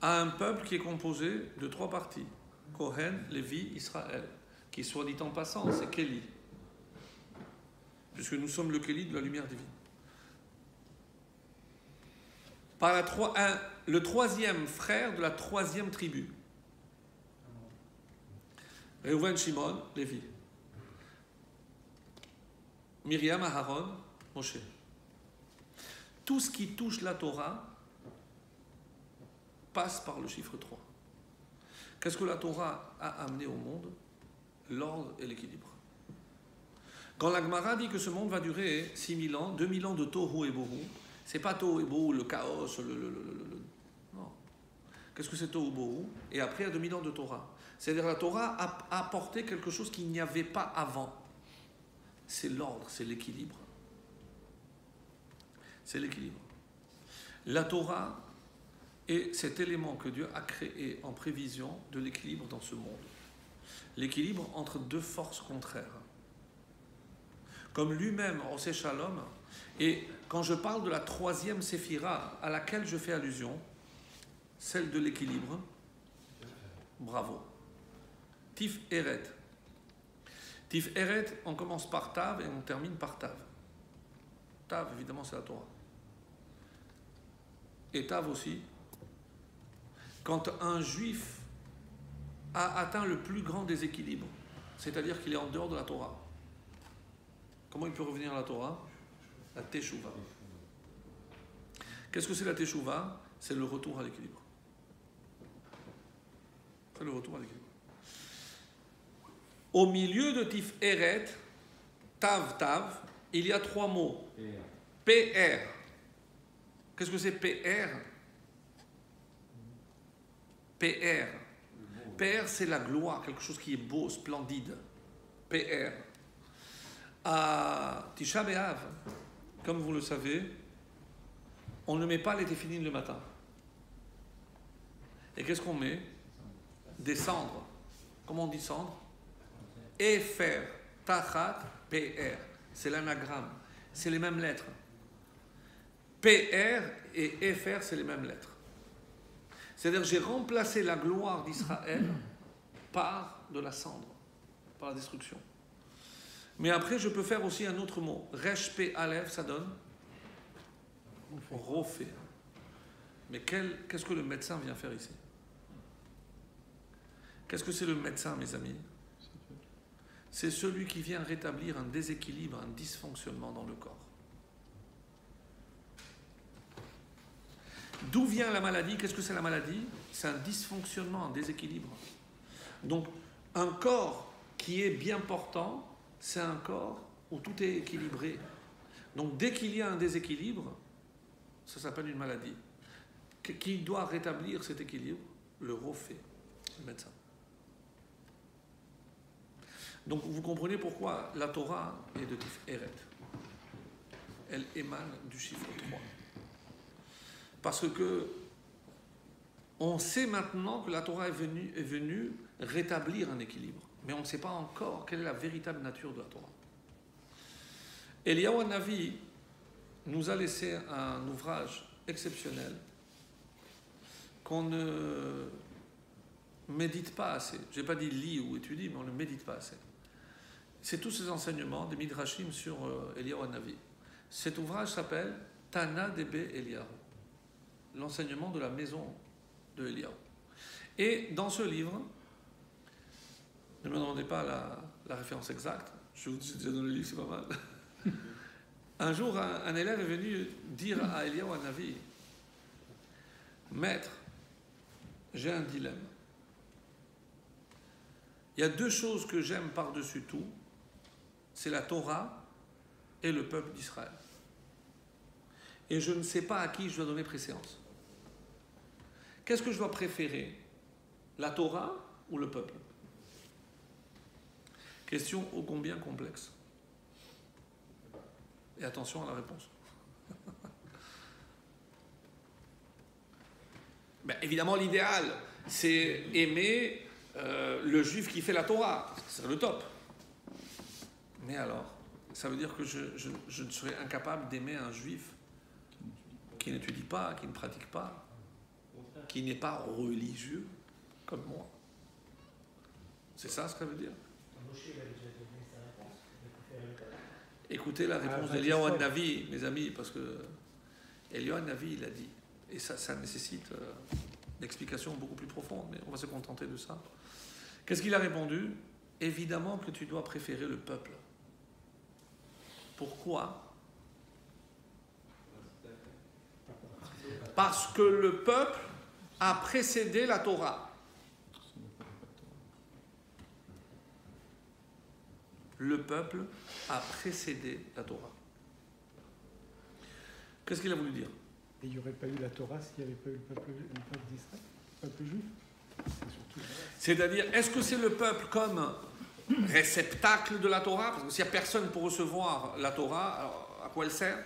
À un peuple qui est composé de 3 parties. Kohen, Lévi, Israël. Qui, soit dit en passant, c'est Kéli. Puisque nous sommes le Kéli de la lumière divine. Par le 3e frère de la 3e tribu. Reuven, Shimon, Lévi. Myriam, Aharon, Moshe. Tout ce qui touche la Torah passe par le chiffre 3. Qu'est-ce que la Torah a amené au monde? L'ordre et l'équilibre. Quand la Gemara dit que ce monde va durer 6000 ans, 2000 ans de Tohu et Bohu, c'est pas Tohu et Bohu, le chaos, non. Qu'est-ce que c'est Tohu Bohu? Et après, il y a 2000 ans de Torah. C'est-à-dire la Torah a apporté quelque chose qu'il n'y avait pas avant. C'est l'ordre, c'est l'équilibre. C'est l'équilibre. La Torah est cet élément que Dieu a créé en prévision de l'équilibre dans ce monde. L'équilibre entre 2 forces contraires. Comme lui-même, Oseh Shalom, et quand je parle de la 3e séphira à laquelle je fais allusion, celle de l'équilibre, bravo. Tif Eret. Tif Eret, on commence par Tav et on termine par Tav. Tav, évidemment, c'est la Torah. Et Tav aussi. Quand un juif a atteint le plus grand déséquilibre, c'est-à-dire qu'il est en dehors de la Torah, comment il peut revenir à la Torah? La Teshuvah. Qu'est-ce que c'est la Teshuvah? C'est le retour à l'équilibre. C'est le retour à l'équilibre. Au milieu de Tif Eret, Tav Tav, il y a 3 mots. PR. Qu'est-ce que c'est PR? PR. PR, c'est la gloire, quelque chose qui est beau, splendide. PR. À Tisha B'Av, comme vous le savez, on ne met pas les téphilines le matin. Et qu'est-ce qu'on met? Des cendres. Comment on dit cendre? Efer, Tachat, PR. C'est l'anagramme. C'est les mêmes lettres. PR et FR, c'est les mêmes lettres. C'est-à-dire, j'ai remplacé la gloire d'Israël par de la cendre, par la destruction. Mais après, je peux faire aussi un autre mot. Resh P Aleph, ça donne Rofé. Mais qu'est-ce que le médecin vient faire ici? Qu'est-ce que c'est le médecin, mes amis? C'est celui qui vient rétablir un déséquilibre, un dysfonctionnement dans le corps. D'où vient la maladie? Qu'est-ce que c'est la maladie? C'est un dysfonctionnement, un déséquilibre. Donc, un corps qui est bien portant, c'est un corps où tout est équilibré. Donc, dès qu'il y a un déséquilibre, ça s'appelle une maladie. Qui doit rétablir cet équilibre? Le rofé, le médecin. Donc, vous comprenez pourquoi la Torah est de Tiferet. Elle émane du chiffre 3. Parce que on sait maintenant que la Torah est venue rétablir un équilibre. Mais on ne sait pas encore quelle est la véritable nature de la Torah. Eliyahu Hanavi nous a laissé un ouvrage exceptionnel qu'on ne médite pas assez. Je n'ai pas dit lit ou étudie, mais on ne médite pas assez. C'est tous ces enseignements des Midrashim sur Eliyahu Hanavi. Cet ouvrage s'appelle Tana Debe Eliyahu, l'enseignement de la maison de Eliyahu. Et dans ce livre, ne me demandez pas la référence exacte, je vous dis déjà dans le livre, c'est pas mal. Un jour, un élève est venu dire à Eliyahu Hanavi, Maître, j'ai un dilemme. Il y a deux choses que j'aime par-dessus tout, c'est la Torah et le peuple d'Israël. Et je ne sais pas à qui je dois donner préséance. Qu'est-ce que je dois préférer? La Torah ou le peuple? Question ô combien complexe. Et attention à la réponse. Ben, évidemment, l'idéal, c'est aimer le juif qui fait la Torah. C'est le top. Mais alors, ça veut dire que je serais incapable d'aimer un juif qui n'étudie pas, qui ne pratique pas, qui n'est pas religieux comme moi. C'est ça ce que ça veut dire? Écoutez la réponse d'Eliyahu Hanavi, mes amis, parce que Eliyahu Hanavi, il a dit, et ça nécessite une explication beaucoup plus profonde, mais on va se contenter de ça. Qu'est-ce qu'il a répondu? Évidemment que tu dois préférer le peuple. Pourquoi? Parce que le peuple a précédé la Torah. Le peuple a précédé la Torah. Qu'est-ce qu'il a voulu dire? Et il n'y aurait pas eu la Torah s'il n'y avait pas eu le peuple d'Israël, le peuple juif? C'est-à-dire, est-ce que c'est le peuple comme réceptacle de la Torah? Parce que s'il n'y a personne pour recevoir la Torah, alors à quoi elle sert?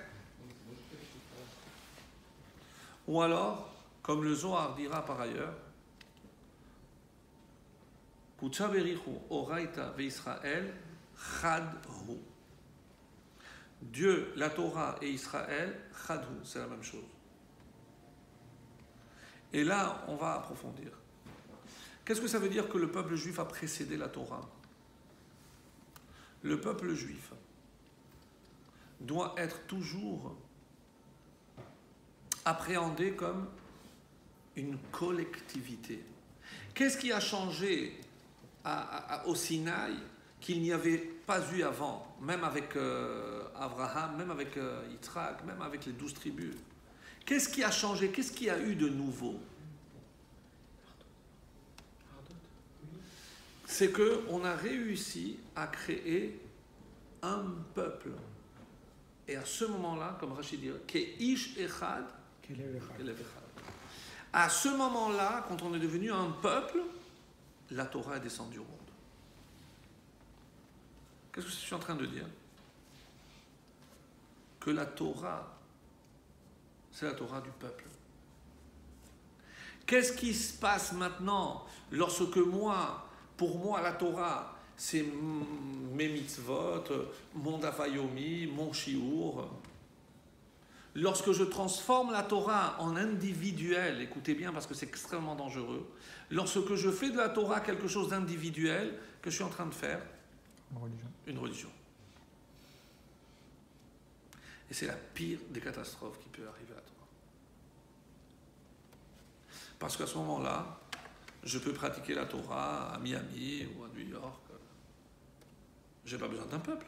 Ou alors, comme le Zohar dira par ailleurs, Kucha berichu oraita ve'Israël chadhu. Dieu, la Torah et Israël, chadhu, c'est la même chose. Et là, on va approfondir. Qu'est-ce que ça veut dire que le peuple juif a précédé la Torah? Le peuple juif doit être toujours appréhendé comme une collectivité. Qu'est-ce qui a changé au Sinaï qu'il n'y avait pas eu avant, même avec Abraham, même avec Yitzhak, même avec les 12 tribus? Qu'est-ce qui a changé? Qu'est-ce qu'il y a eu de nouveau? C'est qu'on a réussi à créer un peuple. Et à ce moment-là, comme Rachid dit, Ke'ish Echad, à ce moment-là, quand on est devenu un peuple, la Torah est descendue au monde. Qu'est-ce que je suis en train de dire? Que la Torah, c'est la Torah du peuple. Qu'est-ce qui se passe maintenant lorsque pour moi, la Torah, c'est mes mitzvot, mon davayomi, mon shiur. lorsque je transforme la Torah en individuel, écoutez bien parce que c'est extrêmement dangereux, lorsque je fais de la Torah quelque chose d'individuel, que je suis en train de faire une religion. Et c'est la pire des catastrophes qui peut arriver à toi. Parce qu'à ce moment-là, je peux pratiquer la Torah à Miami ou à New York. Je n'ai pas besoin d'un peuple.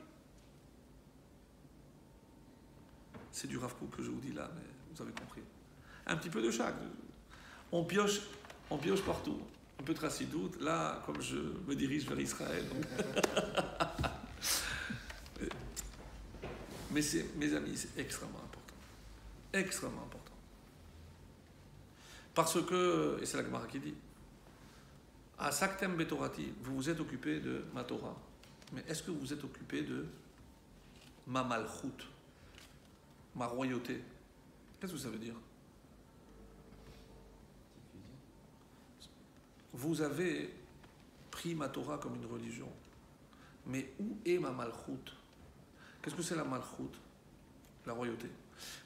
C'est du Rav Kook que je vous dis là, mais vous avez compris. Un petit peu de chaque. On pioche partout. Un peu de Tracidout. Là, comme je me dirige vers Israël. Mais mes amis, c'est extrêmement important. Extrêmement important. Parce que, et c'est la Gemara qui dit, à Saktem Betorati, vous vous êtes occupé de ma Torah, mais est-ce que vous êtes occupé de ma malchut, ma royauté? Qu'est-ce que ça veut dire? Vous avez pris ma Torah comme une religion, mais où est ma malchut? Qu'est-ce que c'est la malchut? La royauté.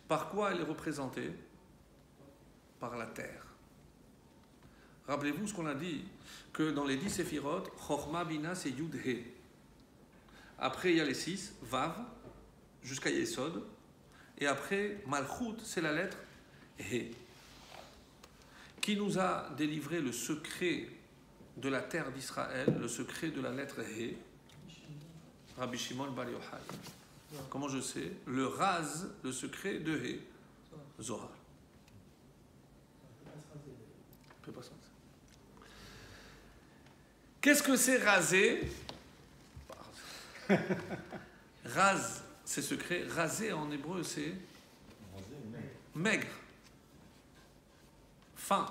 Par quoi elle est représentée? Par la terre. Rappelez-vous ce qu'on a dit, que dans les 10 séphirotes, Chochma, Bina, c'est Yud, He. Après, il y a les 6, Vav, jusqu'à Yesod. Et après, Malchut, c'est la lettre He. Qui nous a délivré le secret de la terre d'Israël, le secret de la lettre He? Rabbi Shimon Bar Yochai. Comment je sais? Le Raz, le secret de He. Zohar. On peut pas s'en. Qu'est-ce que c'est raser? Raz, c'est secret. Raser en hébreu, c'est maigre. Fin.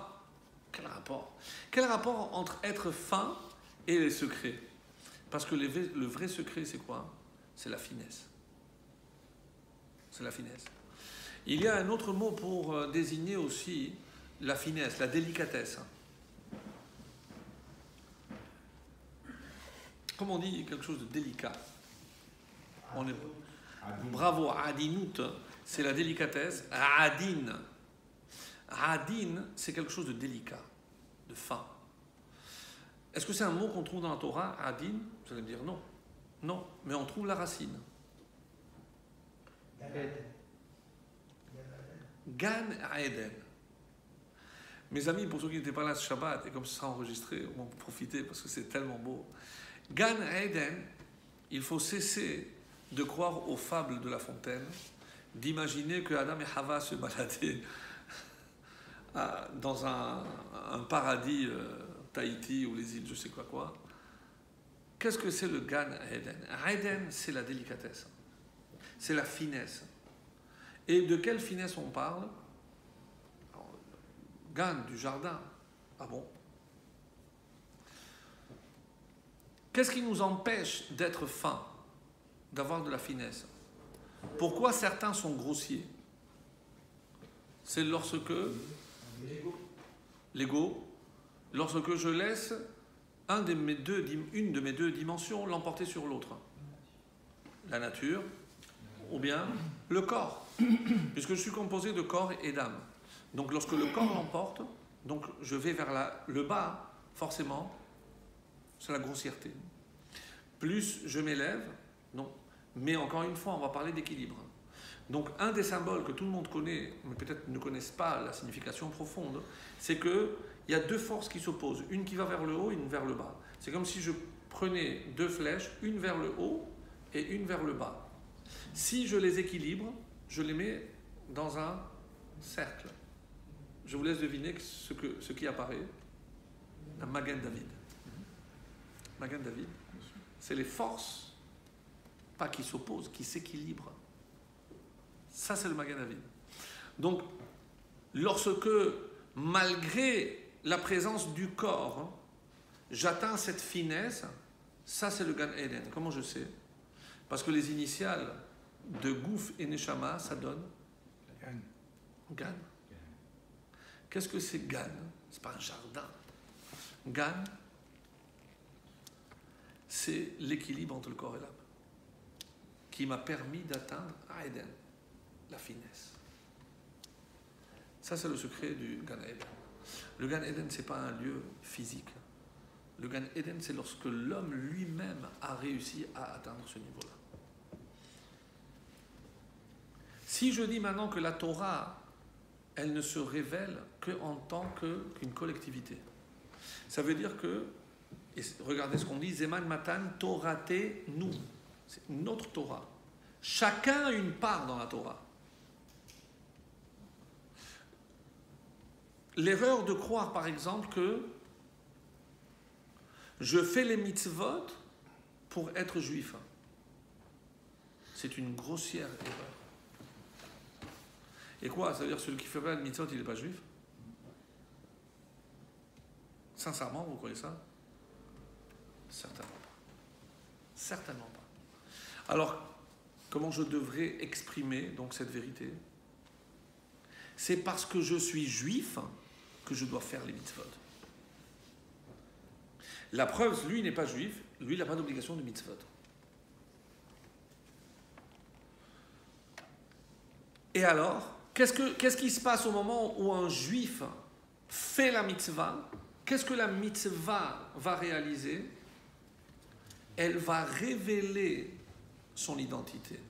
Quel rapport? Quel rapport entre être fin et les secrets? Parce que le vrai secret, c'est quoi? C'est la finesse. C'est la finesse. Il y a un autre mot pour désigner aussi la finesse, la délicatesse. Comment on dit quelque chose de délicat? On est... Bravo, adinut, c'est la délicatesse. Adin. Adin, c'est quelque chose de délicat, de fin. Est-ce que c'est un mot qu'on trouve dans la Torah, Adin? Vous allez me dire non. Non, mais on trouve la racine. Gan Eden. Mes amis, pour ceux qui n'étaient pas là ce Shabbat, et comme ce sera enregistré, on va en profiter parce que c'est tellement beau. Gan Eden, il faut cesser de croire aux fables de La Fontaine, d'imaginer que Adam et Hava se baladaient dans un paradis, Tahiti ou les îles, je sais quoi. Qu'est-ce que c'est le Gan Eden? Eden, c'est la délicatesse, c'est la finesse. Et de quelle finesse on parle? Gan, du jardin. Ah bon? Qu'est-ce qui nous empêche d'être fins, d'avoir de la finesse? Pourquoi certains sont grossiers? C'est lorsque l'ego, lorsque je laisse une de mes deux dimensions l'emporter sur l'autre. La nature ou bien le corps, puisque je suis composé de corps et d'âme. Donc lorsque le corps l'emporte, donc je vais vers le bas, forcément, c'est la grossièreté. Plus je m'élève, non. Mais encore une fois, on va parler d'équilibre. Donc un des symboles que tout le monde connaît, mais peut-être ne connaissent pas la signification profonde, c'est qu'il y a deux forces qui s'opposent, une qui va vers le haut et une vers le bas. C'est comme si je prenais deux flèches, une vers le haut et une vers le bas. Si je les équilibre, je les mets dans un cercle. Je vous laisse deviner ce qui apparaît. La Magen David. Magen David, c'est les forces, pas qui s'opposent, qui s'équilibrent. Ça, c'est le Magen David. Donc, lorsque, malgré la présence du corps, j'atteins cette finesse, ça, c'est le Gan Eden. Comment je sais? Parce que les initiales de Gouf et Neshama, ça donne Gan. Qu'est-ce que c'est Gan? C'est pas un jardin. Gan, c'est l'équilibre entre le corps et l'âme qui m'a permis d'atteindre Eden, la finesse. Ça, c'est le secret du Gan Eden. Le Gan Eden, ce n'est pas un lieu physique. Le Gan Eden, c'est lorsque l'homme lui-même a réussi à atteindre ce niveau-là. Si je dis maintenant que la Torah, elle ne se révèle qu'en tant qu'une collectivité, ça veut dire que, et regardez ce qu'on dit, Zeman Matan Torate nous, c'est notre Torah. Chacun a une part dans la Torah. L'erreur de croire, par exemple, que je fais les mitzvot pour être juif, c'est une grossière erreur. Et quoi? Ça veut dire que celui qui fait pas le mitzvot, il n'est pas juif? Sincèrement, vous croyez ça? Certainement pas. Certainement pas. Alors, comment je devrais exprimer donc cette vérité? C'est parce que je suis juif que je dois faire les mitzvot. La preuve, lui, il n'est pas juif, lui, il n'a pas d'obligation de mitzvot. Et alors, qu'est-ce qui se passe au moment où un juif fait la mitzvah? Qu'est-ce que la mitzvah va réaliser? Elle va révéler son identité.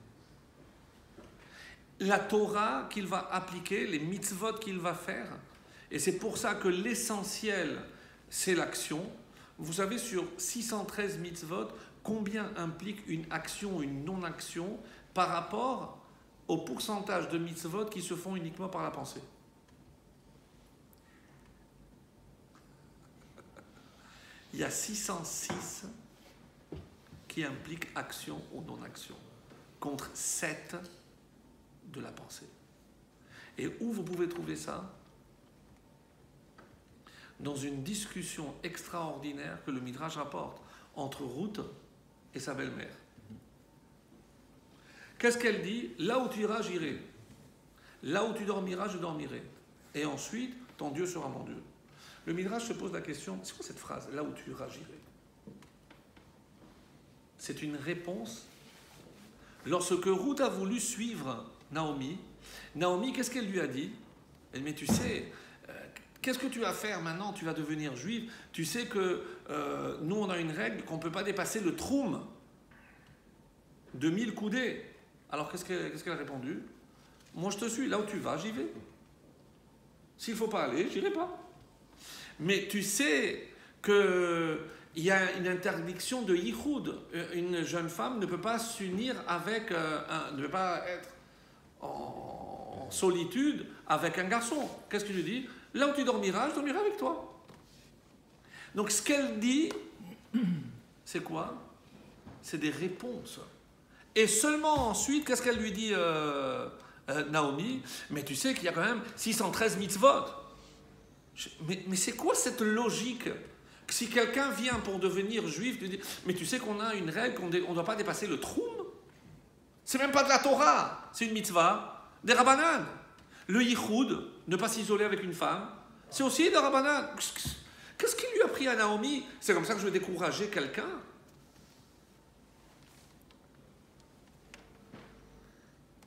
La Torah qu'il va appliquer, les mitzvot qu'il va faire, et c'est pour ça que l'essentiel, c'est l'action. Vous savez, sur 613 mitzvot, combien implique une action ou une non-action par rapport au pourcentage de mitzvot qui se font uniquement par la pensée? Il y a 606 qui impliquent action ou non-action, contre 7 de la pensée. Et où vous pouvez trouver ça? Dans une discussion extraordinaire que le Midrash rapporte entre Ruth et sa belle-mère. Qu'est-ce qu'elle dit? Là où tu iras, j'irai. Là où tu dormiras, je dormirai. Et ensuite, ton Dieu sera mon Dieu. Le Midrash se pose la question, c'est quoi cette phrase? Là où tu iras, j'irai. C'est une réponse. Lorsque Ruth a voulu suivre Naomi, qu'est-ce qu'elle lui a dit? Elle dit, mais tu sais, qu'est-ce que tu vas faire maintenant? Tu vas devenir juive. Tu sais que nous, on a une règle qu'on ne peut pas dépasser le troum de 1000 coudées. Alors, qu'est-ce qu'elle a répondu? Moi, je te suis. Là où tu vas, j'y vais. S'il ne faut pas aller, j'irai pas. Mais tu sais qu'il y a une interdiction de yichud. Une jeune femme ne peut pas s'unir avec ne peut pas être en solitude avec un garçon. Qu'est-ce que tu dis? Là où tu dormiras, je dormirai avec toi. Donc ce qu'elle dit, c'est quoi? C'est des réponses. Et seulement ensuite, qu'est-ce qu'elle lui dit Naomi? Mais tu sais qu'il y a quand même 613 mitzvot. Mais c'est quoi cette logique? Si quelqu'un vient pour devenir juif, tu dis, mais tu sais qu'on a une règle qu'on ne doit pas dépasser le troum? C'est même pas de la Torah, c'est une mitzvah des Rabbanan. Le yichud, ne pas s'isoler avec une femme, c'est aussi des Rabbanan. Qu'est-ce qu'il lui a pris à Naomi? C'est comme ça que je vais décourager quelqu'un?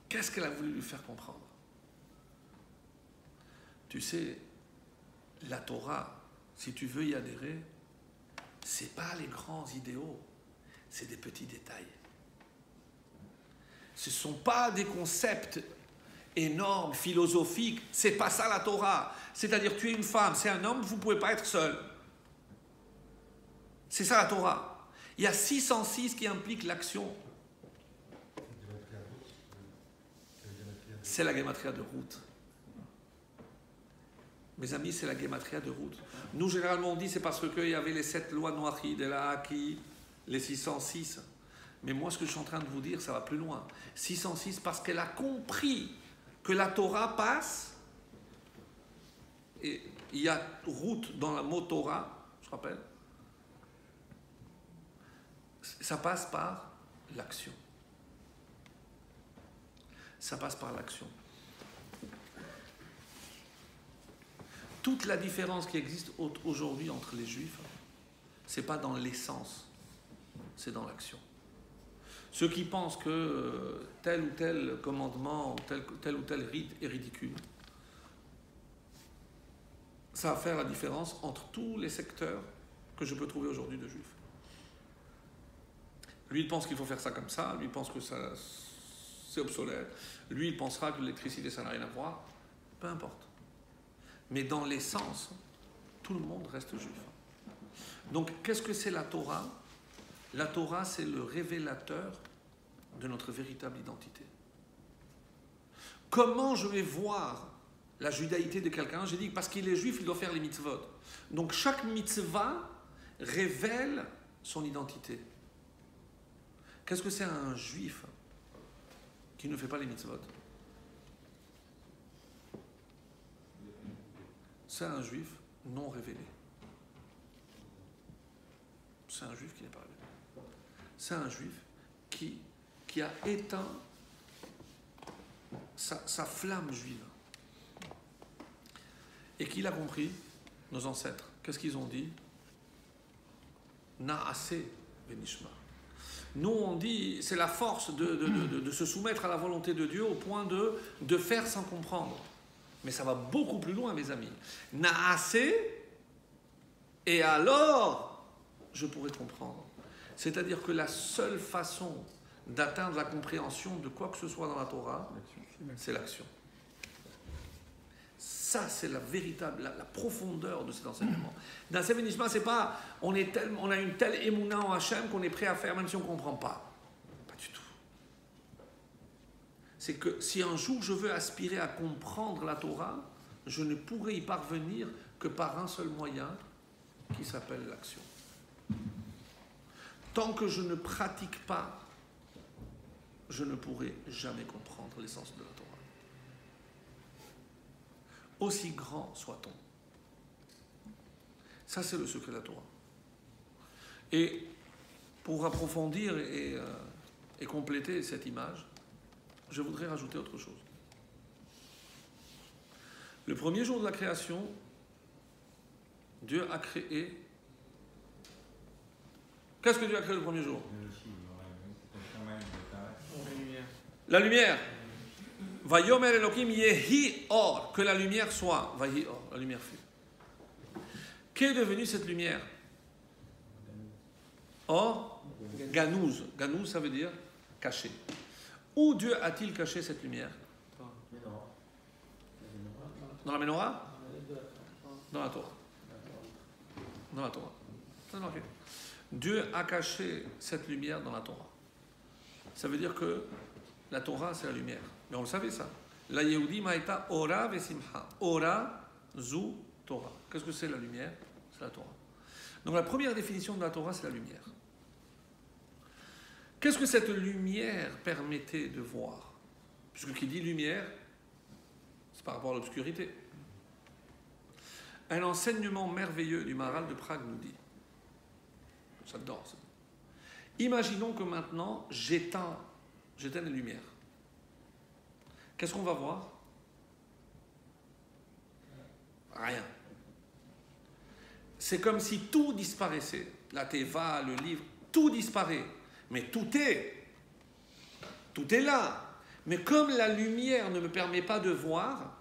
Qu'est-ce qu'elle a voulu lui faire comprendre? Tu sais, la Torah, si tu veux y adhérer, c'est pas les grands idéaux, c'est des petits détails. Ce ne sont pas des concepts énormes, philosophiques, c'est pas ça la Torah. C'est-à-dire, tu es une femme, c'est un homme, vous ne pouvez pas être seul. C'est ça la Torah. Il y a 606 qui impliquent l'action. C'est la Gematria de Ruth. Mes amis, c'est la Gematria de Ruth. Nous, généralement, on dit c'est parce qu'il y avait les 7 lois Noachid, et la Haki, les 606. Mais moi, ce que je suis en train de vous dire, ça va plus loin. 606 parce qu'elle a compris que la Torah passe. Et il y a Ruth dans le mot Torah, je rappelle. Ça passe par l'action. Ça passe par l'action. Toute la différence qui existe aujourd'hui entre les Juifs, c'est pas dans l'essence, c'est dans l'action. Ceux qui pensent que tel ou tel commandement, tel ou tel rite est ridicule, ça va faire la différence entre tous les secteurs que je peux trouver aujourd'hui de juifs. Lui, il pense qu'il faut faire ça comme ça. Lui, il pense que ça, c'est obsolète. Lui, il pensera que l'électricité, ça n'a rien à voir. Peu importe. Mais dans l'essence, tout le monde reste juif. Donc, qu'est-ce que c'est la Torah? La Torah, c'est le révélateur de notre véritable identité. Comment je vais voir la judaïté de quelqu'un? J'ai dit que parce qu'il est juif, il doit faire les mitzvot. Donc, chaque mitzvah révèle son identité. Qu'est-ce que c'est un juif qui ne fait pas les mitzvot? C'est un juif non révélé. C'est un juif qui n'est pas révélé. C'est un juif qui a éteint sa flamme juive. Et qu'il a compris, nos ancêtres, qu'est-ce qu'ils ont dit? Na'ase benishma. Nous, on dit, c'est la force de se soumettre à la volonté de Dieu au point de faire sans comprendre. Mais ça va beaucoup plus loin, mes amis. Na'ase, et alors, je pourrai comprendre. C'est-à-dire que la seule façon d'atteindre la compréhension de quoi que ce soit dans la Torah, c'est l'action. Ça, c'est la véritable, la profondeur de cet enseignement. Dans ce bénissement, c'est pas on a une telle émouna en Hachem qu'on est prêt à faire même si on ne comprend pas. Pas du tout. C'est que si un jour je veux aspirer à comprendre la Torah, je ne pourrai y parvenir que par un seul moyen qui s'appelle l'action. Tant que je ne pratique pas, je ne pourrai jamais comprendre l'essence de la Torah. Aussi grand soit-on. Ça, c'est le secret de la Torah. Et pour approfondir et compléter cette image, je voudrais rajouter autre chose. Le premier jour de la création, Dieu a créé... Qu'est-ce que Dieu a créé le premier jour? La lumière. Vayomer Elohim yehi or, que la lumière soit. Vayi or, la lumière fut. Qu'est devenue cette lumière? Or, ganouz. Ganouz, ça veut dire caché. Où Dieu a-t-il caché cette lumière? Dans la Ménorah? Dans la Torah. Dans la Torah. C'est marqué. Dieu a caché cette lumière dans la Torah. Ça veut dire que la Torah, c'est la lumière. Mais on le savait ça. La Yehudi ma'eta ora vesimcha. Ora zu Torah. Qu'est-ce que c'est la lumière? C'est la Torah. Donc la première définition de la Torah, c'est la lumière. Qu'est-ce que cette lumière permettait de voir? Puisque qui dit lumière, c'est par rapport à l'obscurité. Un enseignement merveilleux du Maharal de Prague nous dit, j'adore ça. Imaginons que maintenant j'éteins les lumières. Qu'est-ce qu'on va voir? Rien. C'est comme si tout disparaissait. La Teva, le livre, tout disparaît. Mais tout est là. Mais comme la lumière ne me permet pas de voir,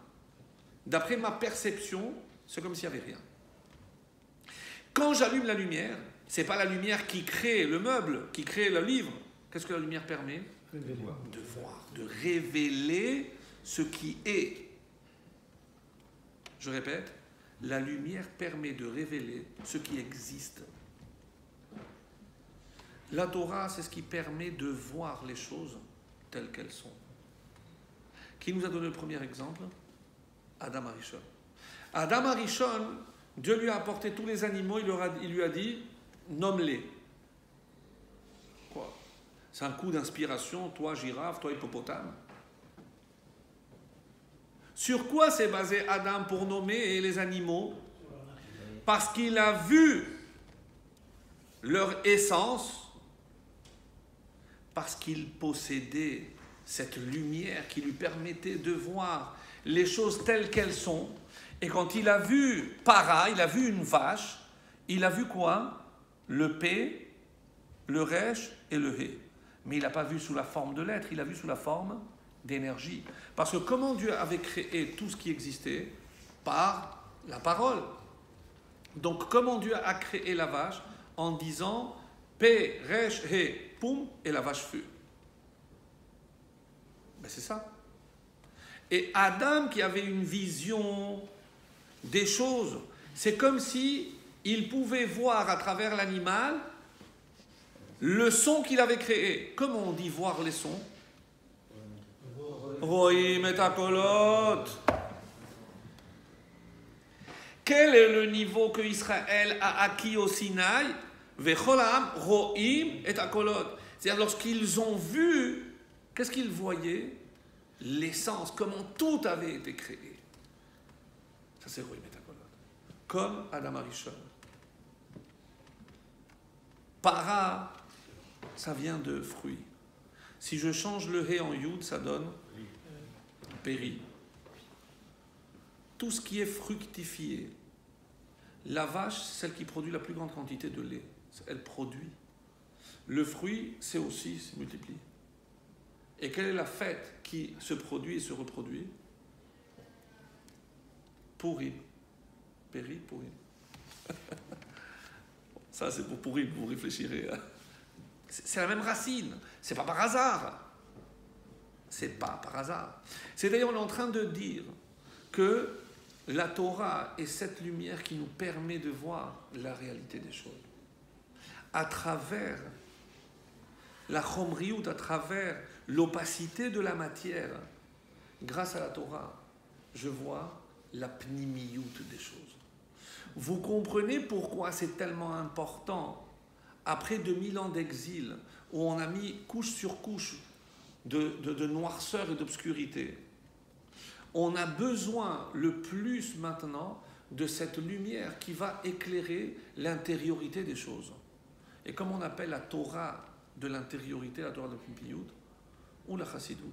d'après ma perception, c'est comme s'il n'y avait rien. Quand j'allume la lumière, ce n'est pas la lumière qui crée le meuble, qui crée le livre. Qu'est-ce que la lumière permet? De voir, de révéler ce qui est. Je répète, la lumière permet de révéler ce qui existe. La Torah, c'est ce qui permet de voir les choses telles qu'elles sont. Qui nous a donné le premier exemple? Adam Arishon. Adam Arishon, Dieu lui a apporté tous les animaux, il lui a dit, nomme-les. Quoi? C'est un coup d'inspiration, toi girafe, toi hippopotame. Sur quoi s'est basé Adam pour nommer les animaux? Parce qu'il a vu leur essence, parce qu'il possédait cette lumière qui lui permettait de voir les choses telles qu'elles sont. Et quand il a vu Para, il a vu une vache, il a vu quoi? Le P, le Resh et le He. Mais il n'a pas vu sous la forme de l'être, il a vu sous la forme d'énergie. Parce que comment Dieu avait créé tout ce qui existait? Par la parole. Donc, comment Dieu a créé la vache? En disant Pe, Resh, He, Poum, et la vache fut. Ben, c'est ça. Et Adam, qui avait une vision des choses, c'est comme si il pouvait voir à travers l'animal le son qu'il avait créé. Comment on dit voir les sons? Roim et akolot. Quel est le niveau que Israël a acquis au Sinaï? Vecholam, roim et akolot. C'est-à-dire lorsqu'ils ont vu, qu'est-ce qu'ils voyaient? L'essence, comment tout avait été créé. Ça c'est roim et akolot. Comme Adam Arishon. Para, ça vient de fruits. Si je change le hé en yud, ça donne péri. Tout ce qui est fructifié. La vache, c'est celle qui produit la plus grande quantité de lait. Elle produit. Le fruit, c'est aussi, se multiplie. Et quelle est la fête qui se produit et se reproduit? Pourim. Péri, pourim. Ça, c'est pour pourim, vous réfléchirez. C'est la même racine. C'est pas par hasard. C'est pas par hasard. C'est d'ailleurs, on est en train de dire que la Torah est cette lumière qui nous permet de voir la réalité des choses. À travers la chomriout, à travers l'opacité de la matière, grâce à la Torah, je vois la pnimiout des choses. Vous comprenez pourquoi c'est tellement important, après 2000 ans d'exil, où on a mis couche sur couche de noirceur et d'obscurité, on a besoin le plus maintenant de cette lumière qui va éclairer l'intériorité des choses. Et comme on appelle la Torah de l'intériorité, la Torah de Pnimiyut, ou la Chassidut,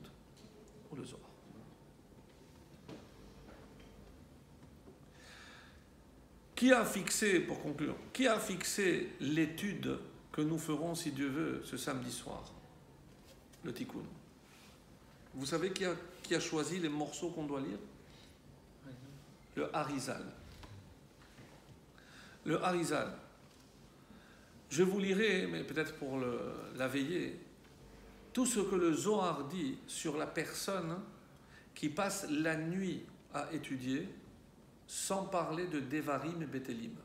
ou le Zohar. Qui a fixé, pour conclure, qui a fixé l'étude que nous ferons, si Dieu veut, ce samedi soir? Le Tikkun. Vous savez qui a choisi les morceaux qu'on doit lire? Le Harizal. Le Harizal. Je vous lirai, mais peut-être pour la veiller, tout ce que le Zohar dit sur la personne qui passe la nuit à étudier, sans parler de Devarim et Bétélim.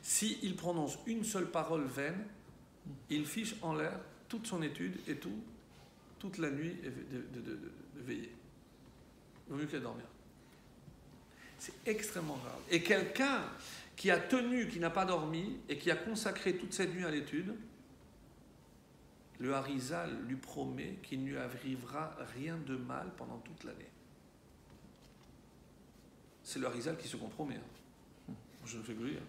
S'il prononce une seule parole vaine, il fiche en l'air toute son étude et toute la nuit de veiller. Il vaut mieux qu'à dormir. C'est extrêmement grave. Et quelqu'un qui a tenu, qui n'a pas dormi, et qui a consacré toute cette nuit à l'étude, le Harizal lui promet qu'il ne lui arrivera rien de mal pendant toute l'année. C'est le Harizal qui se compromet. Je ne fais que rire.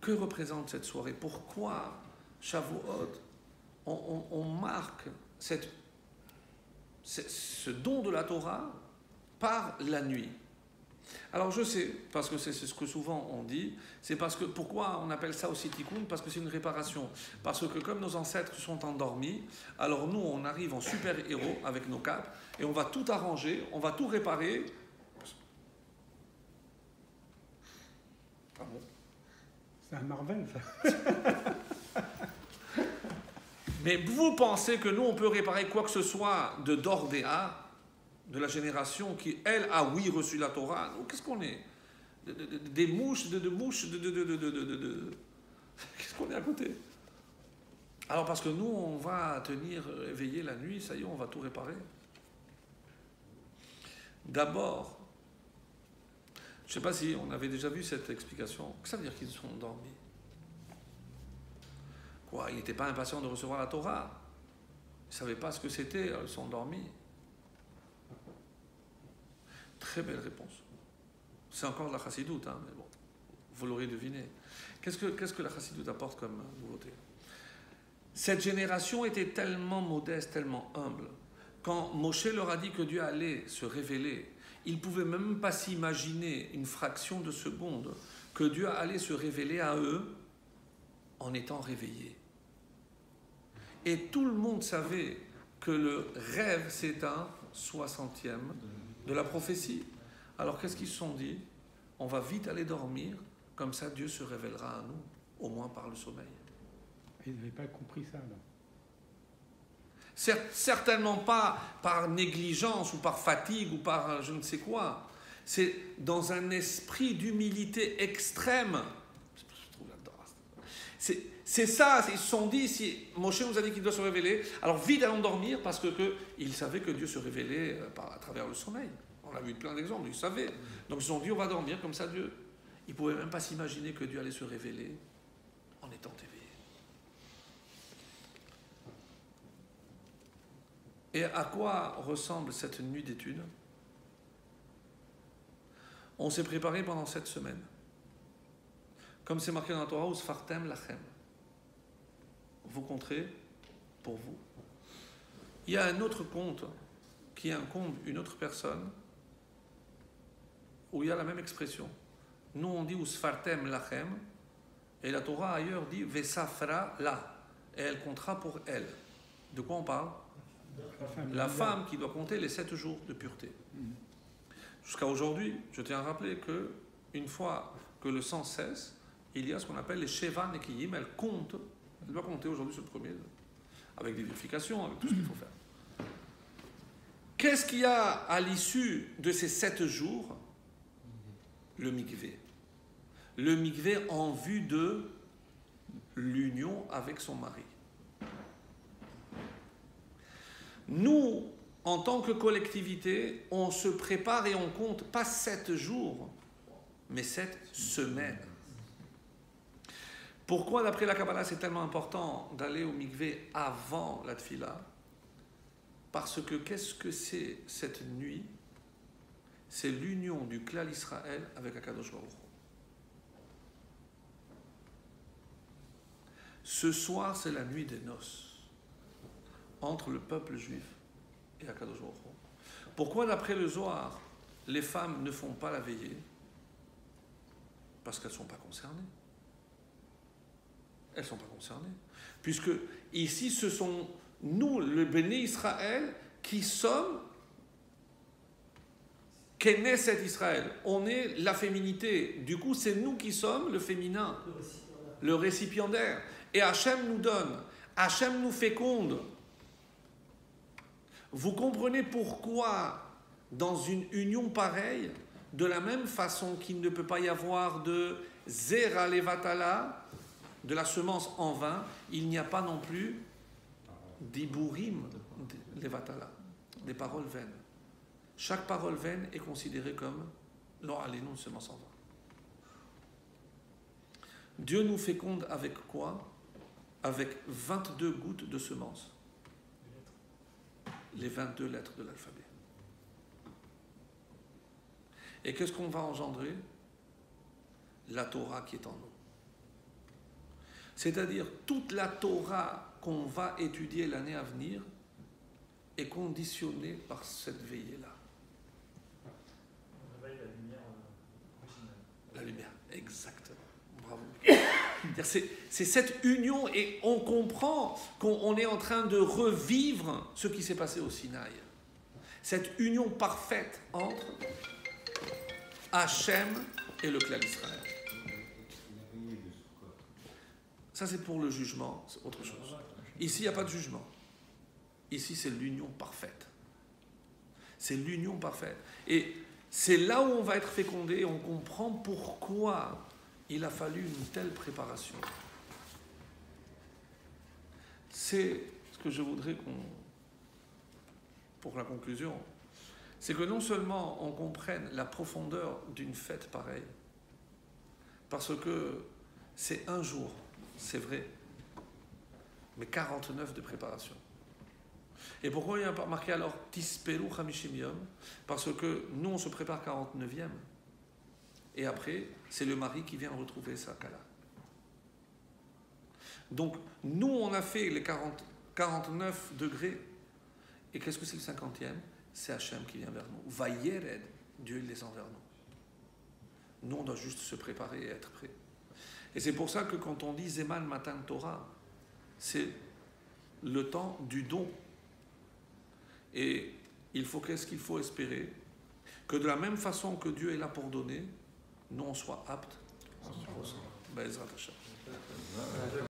Que représente cette soirée? Pourquoi Shavuot, on marque ce don de la Torah par la nuit? Alors je sais, parce que c'est ce que souvent on dit, c'est parce que, pourquoi on appelle ça aussi tikkun? Parce que c'est une réparation. Parce que comme nos ancêtres sont endormis, alors nous on arrive en super-héros avec nos capes, et on va tout arranger, on va tout réparer. Ah bon? C'est un Marvel, ça. Mais vous pensez que nous on peut réparer quoi que ce soit de Dordéa, de la génération qui, elle, a oui reçu la Torah? Qu'est-ce qu'on est? Des mouches, de mouches, Qu'est-ce qu'on est à côté? Alors parce que nous, on va tenir éveillé la nuit, ça y est, on va tout réparer. D'abord, je ne sais pas si on avait déjà vu cette explication. Qu'est-ce que ça veut dire qu'ils sont endormis? Quoi, ils n'étaient pas impatients de recevoir la Torah? Ils ne savaient pas ce que c'était, ils sont endormis. Très belle réponse. C'est encore de la chassidoute, hein, mais bon, vous l'aurez deviné. Qu'est-ce que la chassidoute apporte comme nouveauté? Cette génération était tellement modeste, tellement humble. Quand Moshe leur a dit que Dieu allait se révéler, ils ne pouvaient même pas s'imaginer une fraction de seconde que Dieu allait se révéler à eux en étant réveillés. Et tout le monde savait que le rêve, c'est un 60e de la prophétie. Alors qu'est-ce qu'ils se sont dit? On va vite aller dormir, comme ça Dieu se révélera à nous, au moins par le sommeil. Ils n'avaient pas compris ça, non? Certainement pas par négligence ou par fatigue ou par je ne sais quoi. C'est dans un esprit d'humilité extrême. C'est ça, ils se sont dit, si Moshe nous a dit qu'il doit se révéler, alors vite allons dormir parce qu'ils savaient que Dieu se révélait à travers le sommeil. On a vu plein d'exemples, ils savaient. Donc ils se sont dit, on va dormir comme ça Dieu. Ils ne pouvaient même pas s'imaginer que Dieu allait se révéler en étant éveillé. Et à quoi ressemble cette nuit d'études? On s'est préparé pendant 7 semaines. Comme c'est marqué dans la Torah, Usfartem lachem. Vous compterez pour vous. Il y a un autre conte qui incombe une autre personne où il y a la même expression. Nous on dit Usfartem lachem et la Torah ailleurs dit Vesafra la et elle comptera pour elle. De quoi on parle? La femme qui doit compter les 7 jours de pureté. Jusqu'à aujourd'hui, je tiens à rappeler que une fois que le sang cesse, il y a ce qu'on appelle les Sheva Nekiyim. Elle compte, elle doit compter aujourd'hui sur le premier, avec des vérifications, avec tout ce qu'il faut faire. Qu'est-ce qu'il y a à l'issue de ces 7 jours? Le mikvé. Le mikvé en vue de l'union avec son mari. Nous, en tant que collectivité, on se prépare et on compte pas 7 jours, mais 7 semaines. Pourquoi, d'après la Kabbalah, c'est tellement important d'aller au mikvé avant la tfila? Parce que qu'est-ce que c'est cette nuit? C'est l'union du Klal Israël avec Akadosh Baruch Hu. Ce soir, c'est la nuit des noces entre le peuple juif et Akadosh Baruch Hu. Pourquoi, d'après le Zohar, les femmes ne font pas la veillée? Parce qu'elles ne sont pas concernées. Elles ne sont pas concernées. Puisque ici, ce sont nous, le Béné Israël, qui sommes Knesset Israël. On est la féminité. Du coup, c'est nous qui sommes le féminin, le récipiendaire. Et Hachem nous donne, Hachem nous féconde. Vous comprenez pourquoi, dans une union pareille, de la même façon qu'il ne peut pas y avoir de Zera Levatala, de la semence en vain, il n'y a pas non plus d'Iburim Levatala, des paroles vaines. Chaque parole vaine est considérée comme l'oralénon de semence en vain. Dieu nous féconde avec quoi? Avec 22 gouttes de semence. Les 22 lettres de l'alphabet. Et qu'est-ce qu'on va engendrer? La Torah qui est en nous. C'est-à-dire, toute la Torah qu'on va étudier l'année à venir est conditionnée par cette veillée-là. On réveille la lumière originale. La lumière, exactement. Bravo. C'est cette union et on comprend qu'on est en train de revivre ce qui s'est passé au Sinaï. Cette union parfaite entre Hachem et le Klal Israël. Ça, c'est pour le jugement, c'est autre chose. Ici, il n'y a pas de jugement. Ici, c'est l'union parfaite. C'est l'union parfaite. Et c'est là où on va être fécondé et on comprend pourquoi il a fallu une telle préparation. C'est ce que je voudrais pour la conclusion, c'est que non seulement on comprenne la profondeur d'une fête pareille, parce que c'est un jour, c'est vrai, mais 49 de préparation. Et pourquoi il y a marqué alors Tispelu Chamishim Yom? Parce que nous on se prépare 49e. Et après, c'est le mari qui vient retrouver sa kala. Donc, nous, on a fait les 49 degrés. Et qu'est-ce que c'est le 50e? C'est Hachem qui vient vers nous. Vayered, Dieu il descend vers nous. Nous, on doit juste se préparer et être prêts. Et c'est pour ça que quand on dit Zeman Matan Torah, c'est le temps du don. Et qu'est-ce qu'il faut espérer? Que de la même façon que Dieu est là pour donner, nous on soit aptes à recevoir. Bezrat Hashem.